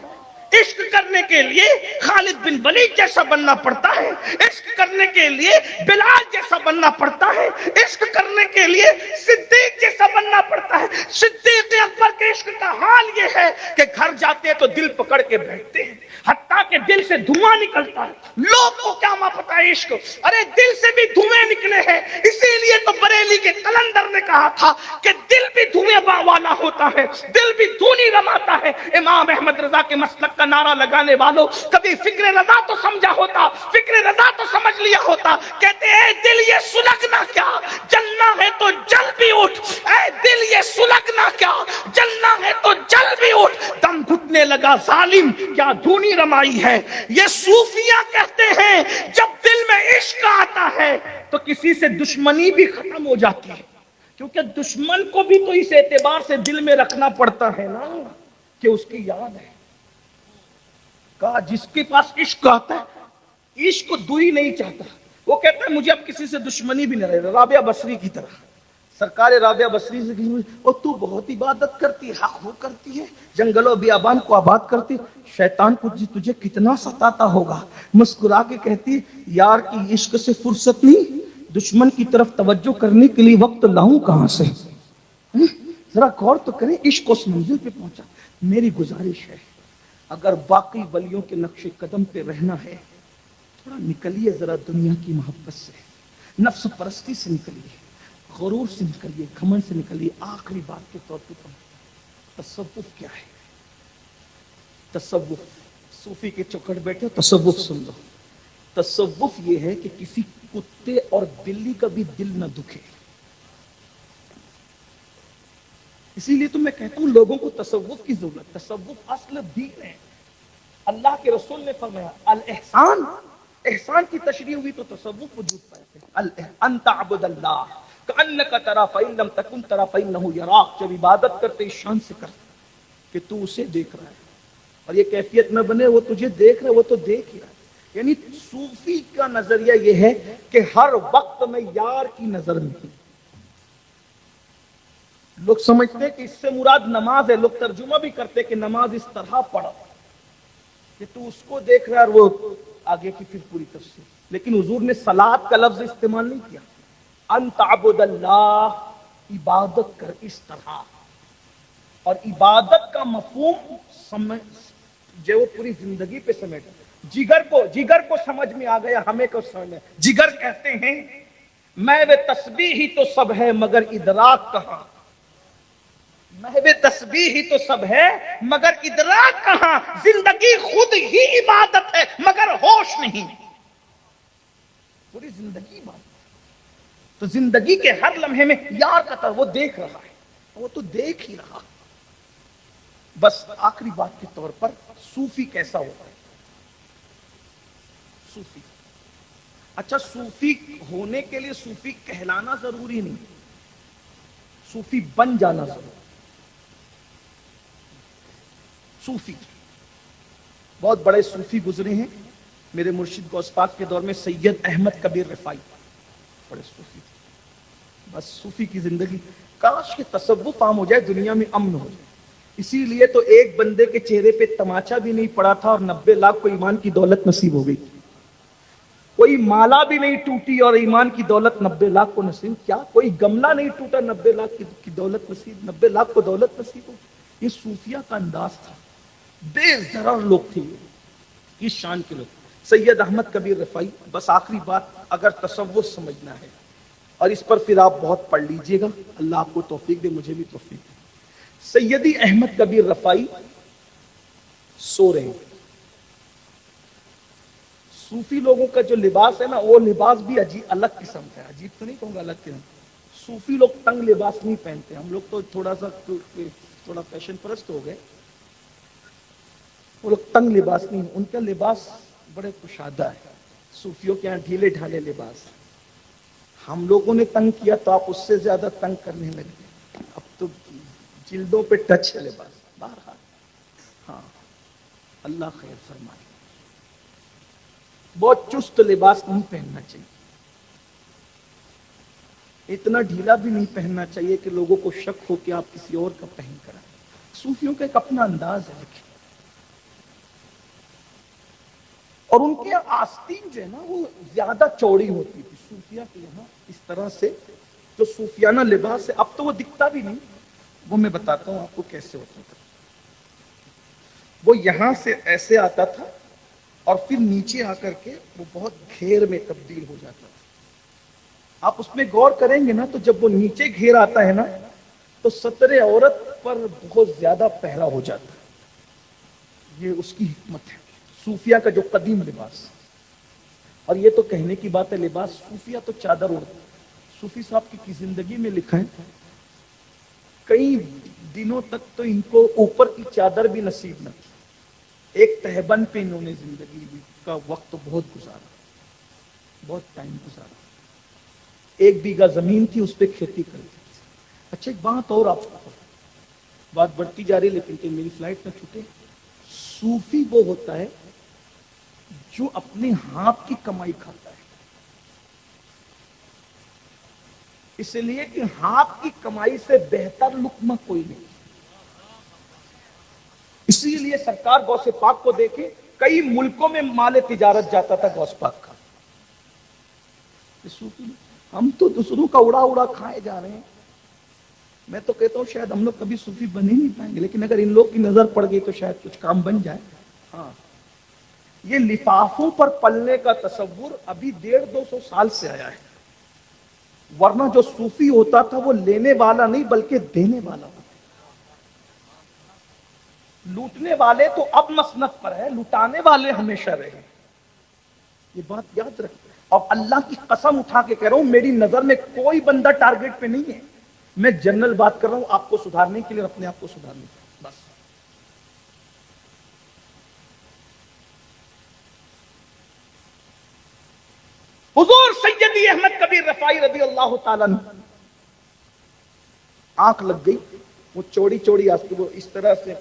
عشق کرنے کے لیے خالد بن ولید جیسا بننا پڑتا ہے، عشق کرنے کے لیے بلال جیسا بننا پڑتا ہے، عشق کرنے کے لیے صدیق جیسا بننا پڑتا ہے۔ صدیق اکبر کے عشق کا حال یہ ہے کہ گھر جاتے تو دل پکڑ کے بیٹھتے ہیں، حتیٰ کہ دل سے دھواں نکلتا ہے، لوگ کو کیا پتا ہے عشق، ارے دل سے بھی دھویں نکلے ہیں، اسی لیے تو بریلی کے قلندر نے کہا تھا کہ دل بھی دھویں والا ہوتا ہے، دل بھی دھونی رماتا ہے۔ امام احمد رضا کے مسلک کا نعرہ لگانے والوں کبھی فکر رضا تو سمجھا ہوتا، فکر رضا تو سمجھ لیا ہوتا، کہتے اے دل یہ سلگنا کیا، جلنا ہے تو جل بھی اٹھ، اے دل یہ سلگنا کیا، جلنا ہے تو جل بھی اٹھ، دم گھٹنے لگا ظالم کیا دھونی رمائی ہے۔ یہ صوفیہ کہتے ہیں جب دل میں عشق آتا ہے تو کسی سے دشمنی بھی ختم ہو جاتی ہے، کیونکہ دشمن کو بھی تو اس اعتبار سے دل میں رکھنا پڑتا ہے نا کہ اس کی یاد ہے۔ کہا جس کے پاس عشق آتا ہے عشق کو دوری نہیں چاہتا، وہ کہتا ہے مجھے اب کسی سے دشمنی بھی نہ رہے، رابعہ بصری کی طرح۔ سرکار رابعہ بصری سے کہی اور تو بہت عبادت کرتی ہے، حق وہ کرتی ہے، جنگل و بیابان کو آباد کرتی، شیطان تجھے کتنا ستاتا ہوگا، مسکرا کے کہتی یار کی عشق سے فرصت نہیں، دشمن کی طرف توجہ کرنے کے لیے وقت لاؤں کہاں سے؟ ذرا غور تو کریں، عشق اس منزل پہ پہنچا۔ میری گزارش ہے اگر باقی ولیوں کے نقش قدم پہ رہنا ہے تھوڑا نکلیے ذرا دنیا کی محبت سے، نفس پرستی سے نکلیے، غرور سے نکلیے، گھمنڈ سے نکلیے۔ آخری بات کے طور پہ تصوف کیا ہے؟ تصوف صوفی کے چوکھٹ بیٹھے تصوف سن لو۔ تصوف یہ ہے کہ کسی کتے اور بلی کا بھی دل نہ دکھے، اسی لیے تو میں کہتا ہوں لوگوں کو تصوف کی ضرورت۔ تصوف اصل دین ہے، اللہ کے رسول نے فرمایا الاحسان، احسان کی تشریح ہوئی تو تصوف وجود پایا۔ ان تعبد اللہ کأنک تری فإن لم تکن تری فإنہ یراک، جب عبادت کرتے اس شان سے کر کہ تو اسے دیکھ رہا ہے، اور یہ کیفیت نہ بنے وہ تجھے دیکھ رہا ہے، وہ تو دیکھ ہی رہا ہے۔ یعنی صوفی کا نظریہ یہ ہے کہ ہر وقت میں یار کی نظر میں۔ لوگ سمجھتے ہیں کہ اس سے مراد نماز ہے، لوگ ترجمہ بھی کرتے کہ نماز اس طرح پڑھو کہ تو اس کو دیکھ رہا ہے، اور وہ آگے کی پھر پوری تفسیر۔ لیکن حضور نے صلاۃ کا لفظ استعمال نہیں کیا، ان تعبد اللہ، عبادت کر اس طرح، اور عبادت کا مفہوم جو وہ پوری زندگی پہ سمیٹ، جگر کو سمجھ میں آ گیا، ہمیں کو سمجھ میں۔ جگر کہتے ہیں محو تسبیح ہی تو سب ہے مگر ادراک کہاں، محو تسبیح ہی تو سب ہے مگر ادراک کہاں، زندگی خود ہی عبادت ہے مگر ہوش نہیں، پوری زندگی عبادت۔ تو زندگی کے ہر لمحے میں یار کا وہ دیکھ رہا ہے، وہ تو دیکھ ہی رہا. بس آخری بات کے طور پر صوفی کیسا ہوتا ہے؟ صوفی، اچھا صوفی ہونے کے لیے صوفی کہلانا ضروری نہیں، صوفی بن جانا ضروری. صوفی بہت بڑے صوفی گزرے ہیں میرے مرشد غوث پاک کے دور میں. سید احمد کبیر رفاعی بڑے صوفی تھے. بس صوفی کی زندگی، کاش کہ تصوف عام ہو جائے، دنیا میں امن ہو جائے. اسی لیے تو ایک بندے کے چہرے پہ تماچا بھی نہیں پڑا تھا اور 90 لاکھ کو ایمان کی دولت نصیب ہو گئی. کوئی مالا بھی نہیں ٹوٹی اور ایمان کی دولت 90 لاکھ کو نصیب. کیا کوئی گملہ نہیں ٹوٹا 90 لاکھ کی دولت نصیب، 90 لاکھ کو دولت نصیب ہو. یہ صوفیہ کا انداز تھا. بے ضرر لوگ تھے یہ شان کے لوگ. سید احمد کبیر رفاعی. بس آخری بات، اگر تصوف سمجھنا ہے اور اس پر پھر آپ بہت پڑھ لیجئے گا، اللہ آپ کو توفیق دے، مجھے بھی توفیق دے. سیدی احمد کبیر رفاعی سو رہے ہیں. صوفی لوگوں کا جو لباس ہے نا، وہ لباس بھی عجیب الگ قسم کا ہے. عجیب تو نہیں کہوں گا، الگ قسم. صوفی لوگ تنگ لباس نہیں پہنتے. ہم لوگ تو تھوڑا فیشن پرست ہو گئے. وہ لوگ تنگ لباس نہیں، ان کا لباس بڑے کشادہ ہے. صوفیوں کے یہاں ڈھیلے ڈھالے لباس. ہم لوگوں نے تنگ کیا تو آپ اس سے زیادہ تنگ کرنے لگے. اب تو جلدوں پہ ٹچ ہے لباس. بہرحال ہاں، اللہ خیر فرمائے. بہت چست لباس نہیں پہننا چاہیے، اتنا ڈھیلا بھی نہیں پہننا چاہیے کہ لوگوں کو شک ہو کہ آپ کسی اور کا پہن کر آئے. صوفیوں کا ایک اپنا انداز ہے. اور ان کے آستین جو ہے نا، وہ زیادہ چوڑی ہوتی تھی. صوفیہ کے یہاں اس طرح سے جو صوفیانہ لباس ہے، اب تو وہ دکھتا بھی نہیں. وہ میں بتاتا ہوں آپ کو کیسے ہوتا تھا. وہ یہاں سے ایسے آتا تھا اور پھر نیچے آ کر کے وہ بہت گھیر میں تبدیل ہو جاتا تھا. آپ اس میں غور کریں گے نا، تو جب وہ نیچے گھیر آتا ہے نا، تو ستر عورت پر بہت زیادہ پہرا ہو جاتا ہے. یہ اس کی حکمت ہے. صوفیہ کا جو قدیم لباس، اور یہ تو کہنے کی بات ہے، لباس صوفیہ تو چادر اوڑھتے. صوفی صاحب کی زندگی میں لکھا ہے کئی دنوں تک تو ان کو اوپر کی چادر بھی نصیب نہ تھی. ایک تہبند پہ انہوں نے زندگی کا وقت تو بہت گزارا، بہت ٹائم گزارا. 1 بیگھہ زمین تھی، اس پہ کھیتی کرتے تھے. اچھا ایک بات اور آپ کو، بات بڑھتی جا رہی لیکن کہ میری فلائٹ نہ چھوٹے. صوفی وہ ہوتا ہے جو اپنے ہاتھ کی کمائی کھاتا ہے. اس لیے کہ ہاتھ کی کمائی سے بہتر لقمہ کوئی نہیں. اسی لیے سرکار غوث پاک کو دیکھے، کئی ملکوں میں مال تجارت جاتا تھا غوث پاک کا. ہم تو دوسروں کا اڑا اڑا کھائے جا رہے ہیں. میں تو کہتا ہوں شاید ہم لوگ کبھی صوفی بن ہی نہیں پائیں گے، لیکن اگر ان لوگ کی نظر پڑ گئی تو شاید کچھ کام بن جائے. ہاں، یہ لفافوں پر پلنے کا تصور ابھی 150-200 سال سے آیا ہے. ورنہ جو صوفی ہوتا تھا وہ لینے والا نہیں بلکہ دینے والا ہوتا. لوٹنے والے تو اب مسنت پر ہے، لوٹانے والے ہمیشہ رہے. یہ بات یاد رکھیں. اور اللہ کی قسم اٹھا کے کہہ رہا ہوں، میری نظر میں کوئی بندہ ٹارگٹ پہ نہیں ہے. میں جنرل بات کر رہا ہوں آپ کو سدھارنے کے لیے، اپنے آپ کو سدھارنے کے لیے. بس حضور سیدی احمد کبیر رفاعی رضی اللہ تعالیٰ عنہ، آنکھ لگ گئی. وہ چوڑی چوڑی آستین، وہ اس طرح سے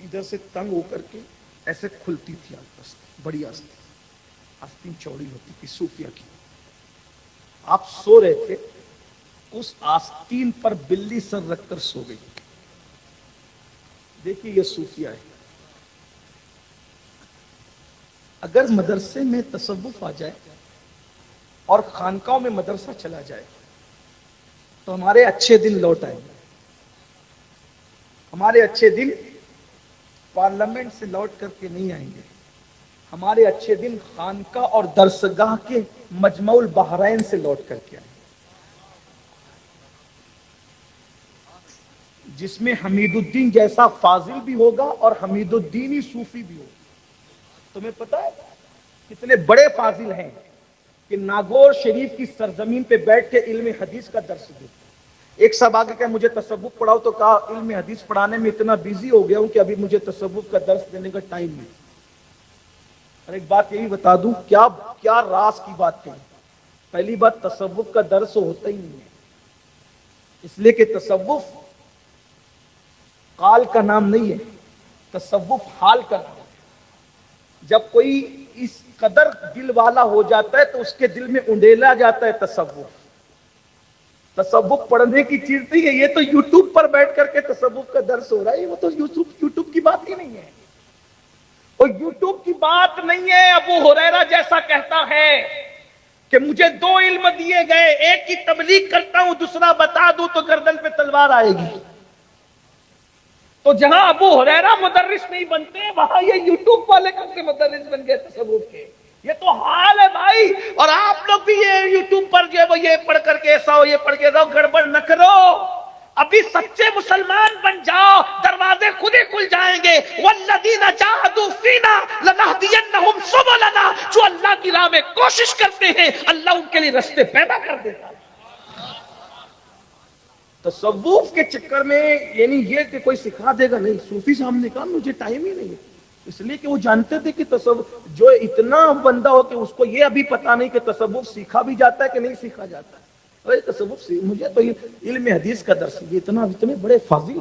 ادھر سے تنگ ہو کر کے ایسے کھلتی تھی. بڑی آستین چوڑی ہوتی تھی صوفیہ کی. آپ سو رہے تھے، اس آستین پر بلی سر رکھ کر سو گئی. دیکھیے یہ صوفیہ ہے. اگر مدرسے میں تصوف آ جائے اور خانقاہوں میں مدرسہ چلا جائے تو ہمارے اچھے دن لوٹ آئیں گے. ہمارے اچھے دن پارلیمنٹ سے لوٹ کر کے نہیں آئیں گے. ہمارے اچھے دن خانقاہ اور درسگاہ کے مجمع البحرین سے لوٹ کر کے آئیں گے، جس میں حمید الدین جیسا فاضل بھی ہوگا اور حمید الدین ہی صوفی بھی ہوگا. تمہیں پتا ہے کتنے بڑے فاضل ہیں کہ ناگور شریف کی سرزمین پہ بیٹھ کے علم حدیث کا درس دیتے. ایک صاحب آگے کہ مجھے تصوف پڑھاؤ، تو کہا علم حدیث پڑھانے میں اتنا بیزی ہو گیا ہوں کہ ابھی مجھے تصوف کا درس دینے کا ٹائم نہیں۔ اور ایک بات یہی بتا دوں، کیا راز کی بات کہی۔ پہلی بات، تصوف کا درس ہوتا ہی نہیں ہے، اس لیے کہ تصوف قال کا نام نہیں ہے، تصوف حال کا نام ہے۔ جب کوئی اس قدر دل والا ہو جاتا ہے تو اس کے دل میں انڈیلا جاتا ہے تصوف۔ تصوف پڑھنے کی چیز نہیں ہے، یہ تو یوٹیوب پر بیٹھ کر کے تصوف کا درس ہو رہا ہے، وہ تو یوٹیوب کی بات ہی نہیں ہے، اور یوٹیوب کی بات نہیں ہے۔ ابو ہریرہ جیسا کہتا ہے کہ مجھے دو علم دیے گئے، ایک کی تبلیغ کرتا ہوں، دوسرا بتا دوں تو گردن پہ تلوار آئے گی۔ تو جہاں ابو ہریرہ مدرس نہیں بنتے، وہاں یہ یوٹیوب والے کب سے مدرس بن گئے تصوف کے؟ یہ تو حال ہے بھائی۔ اور آپ لوگ بھی یہ یوٹیوب پر جو ہے وہ یہ پڑھ کر کے ایسا ہو، یہ پڑھ کے رہو، گڑبڑ نہ کرو۔ ابھی سچے مسلمان بن جاؤ، دروازے خود ہی کھل جائیں گے۔ والذین جاہدوا فینا لنہدینہم سبلنا، جو اللہ کی راہ میں کوشش کرتے ہیں اللہ ان کے لیے راستے پیدا کر دیتا ہے۔ تصوف کے چکر میں یعنی یہ کہ کوئی سکھا دے گا نہیں، صوفی صاحب نے کہا مجھے ٹائم ہی نہیں ہے، اس لیے کہ وہ جانتے تھے کہ تصوف جو اتنا بندہ ہو کہ اس کو یہ ابھی پتا نہیں کہ تصوف سیکھا بھی جاتا ہے کہ نہیں سیکھا جاتا ہے۔ تصوف مجھے تو علم حدیث کا درس، یہ اتنے بڑے فاضل،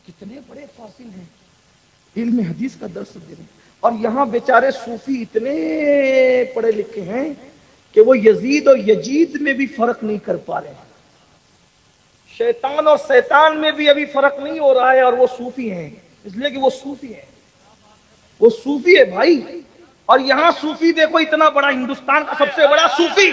کتنے بڑے فاضل ہیں، علم حدیث کا درس دے رہے ہیں۔ اور یہاں بیچارے صوفی اتنے پڑھے لکھے ہیں کہ وہ یزید اور یجید میں بھی فرق نہیں کر پا رہے ہیں، شیطان اور شیطان میں بھی ابھی فرق نہیں ہو رہا ہے، اور وہ صوفی ہیں، اس لیے کہ وہ صوفی ہیں، وہ صوفی ہے بھائی۔ اور یہاں صوفی دیکھو، اتنا بڑا ہندوستان کا سب سے بڑا صوفی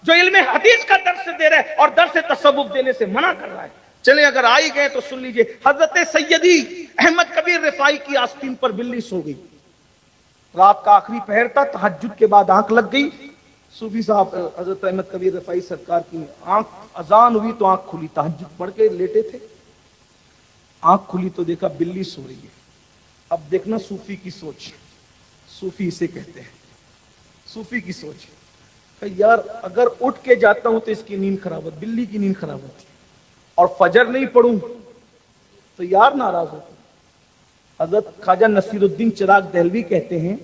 جو علم حدیث کا درس دے رہا ہے اور درس تصوف دینے سے منع کر رہا ہے۔ چلیں اگر آئی گئے تو سن لیجئے، حضرت سیدی احمد کبیر رفاعی کی آستین پر بلی سو گئی، رات کا آخری پہر تھا، تہجد کے بعد آنکھ لگ گئی، صوفی صاحب حضرت احمد کبیر رفاعی سرکار کی آنکھ، اذان ہوئی تو آنکھ کھلی، تہجد پڑھ کے لیٹے تھے، آنکھ کھلی تو دیکھا بلی سو رہی ہے۔ اب دیکھنا صوفی کی سوچ، صوفی اسے کہتے ہیں، صوفی کی سوچ کہ یار اگر اٹھ کے جاتا ہوں تو اس کی نیند خراب ہوتی، بلی کی نیند خراب ہوتی، اور فجر نہیں پڑھوں تو یار ناراض ہوتا۔ حضرت خواجہ نصیر الدین چراغ دہلوی کہتے ہیں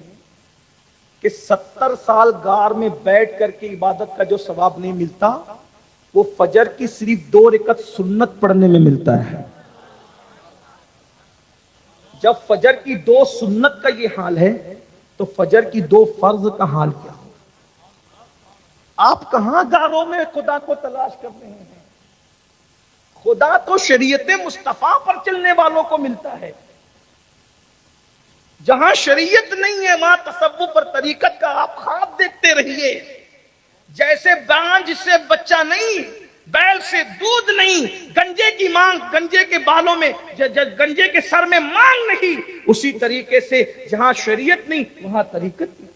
کہ 70 سال غار میں بیٹھ کر کے عبادت کا جو ثواب نہیں ملتا، وہ فجر کی صرف 2 رکعت سنت پڑھنے میں ملتا ہے۔ جب فجر کی 2 سنت کا یہ حال ہے تو فجر کی 2 فرض کا حال کیا ہو؟ آپ کہاں غاروں میں خدا کو تلاش کر رہے ہیں؟ خدا تو شریعت مصطفیٰ پر چلنے والوں کو ملتا ہے۔ جہاں شریعت نہیں ہے وہاں تصوف اور طریقت کا آپ خواب دیکھتے رہیے۔ جیسے بانجھ سے بچہ نہیں، بیل سے دودھ نہیں، گنجے کی مانگ، گنجے کے بالوں میں، گنجے کے سر میں مانگ نہیں، اسی طریقے سے جہاں شریعت نہیں وہاں طریقت نہیں،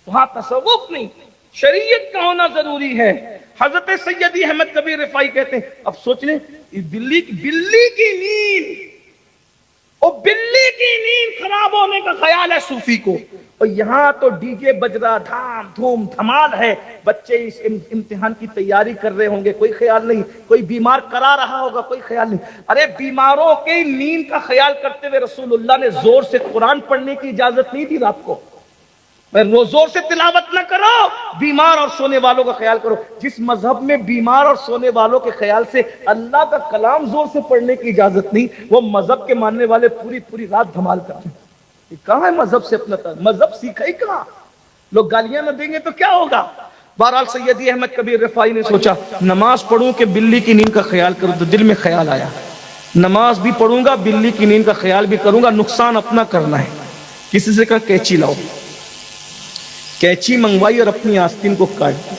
وہاں تصوف نہیں، شریعت کا ہونا ضروری ہے۔ حضرت سیدی احمد کبیر رفاعی کہتے ہیں، اب سوچ لیں بلی کی نیند، اور بلی کی نیند خراب ہونے کا خیال ہے صوفی کو، اور یہاں تو ڈی جے بج رہا، دھام دھوم دھمال ہے، بچے اس امتحان کی تیاری کر رہے ہوں گے، کوئی خیال نہیں، کوئی بیمار کرا رہا ہوگا، کوئی خیال نہیں۔ ارے بیماروں کی نیند کا خیال کرتے ہوئے رسول اللہ نے زور سے قرآن پڑھنے کی اجازت نہیں دی رات کو، زور سے تلاوت نہ کرو، بیمار اور سونے والوں کا خیال کرو۔ جس مذہب میں بیمار اور سونے والوں کے خیال سے اللہ کا کلام زور سے پڑھنے کی اجازت نہیں، وہ مذہب کے ماننے والے پوری رات دھمال کرتے ہیں۔ یہ کہاں ہے مذہب سے اپنا مذہب سیکھا ہی کہاں؟ لوگ گالیاں نہ دیں گے تو کیا ہوگا؟ بہرحال سیدی احمد کبیر رفاعی نے سوچا نماز پڑھوں کہ بلی کی نیند کا خیال کروں، تو دل میں خیال آیا نماز بھی پڑھوں گا، بلی کی نیند کا خیال بھی کروں گا، نقصان اپنا کرنا ہے۔ کسی سے کہا کینچی لاؤ، کینچی منگوائی اور اپنی آستین کو کاٹ دیا،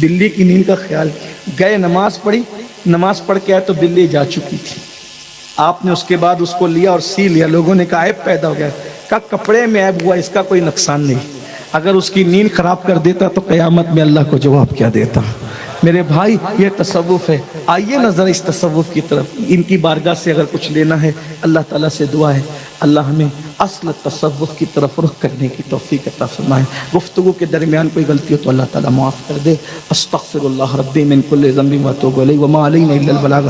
بلی کی نیند کا خیال کیا، گئے نماز پڑھی، نماز پڑھ کے آئے تو بلی جا چکی تھی۔ آپ نے اس کے بعد اس کو لیا اور سی لیا، لوگوں نے کہا عیب پیدا ہو گیا، کہا کپڑے میں عیب ہوا، اس کا کوئی نقصان نہیں، اگر اس کی نیند خراب کر دیتا تو قیامت میں اللہ کو جواب کیا دیتا۔ میرے بھائی یہ تصوف ہے. آئیے نظر اس تصوف کی طرف. ان کی بارگاہ سے اگر کچھ لینا ہے اللہ تعالیٰ سے دعا ہے اللہ ہمیں اصل تصوف کی طرف رخ کرنے کی توفیق عطا فرمائے. گفتگو کے درمیان کوئی غلطی ہو تو اللہ تعالیٰ معاف کر دے. استغفر اللہ ربی من کل ذنب و اتوب الیہ وما علینا الا البلاغ.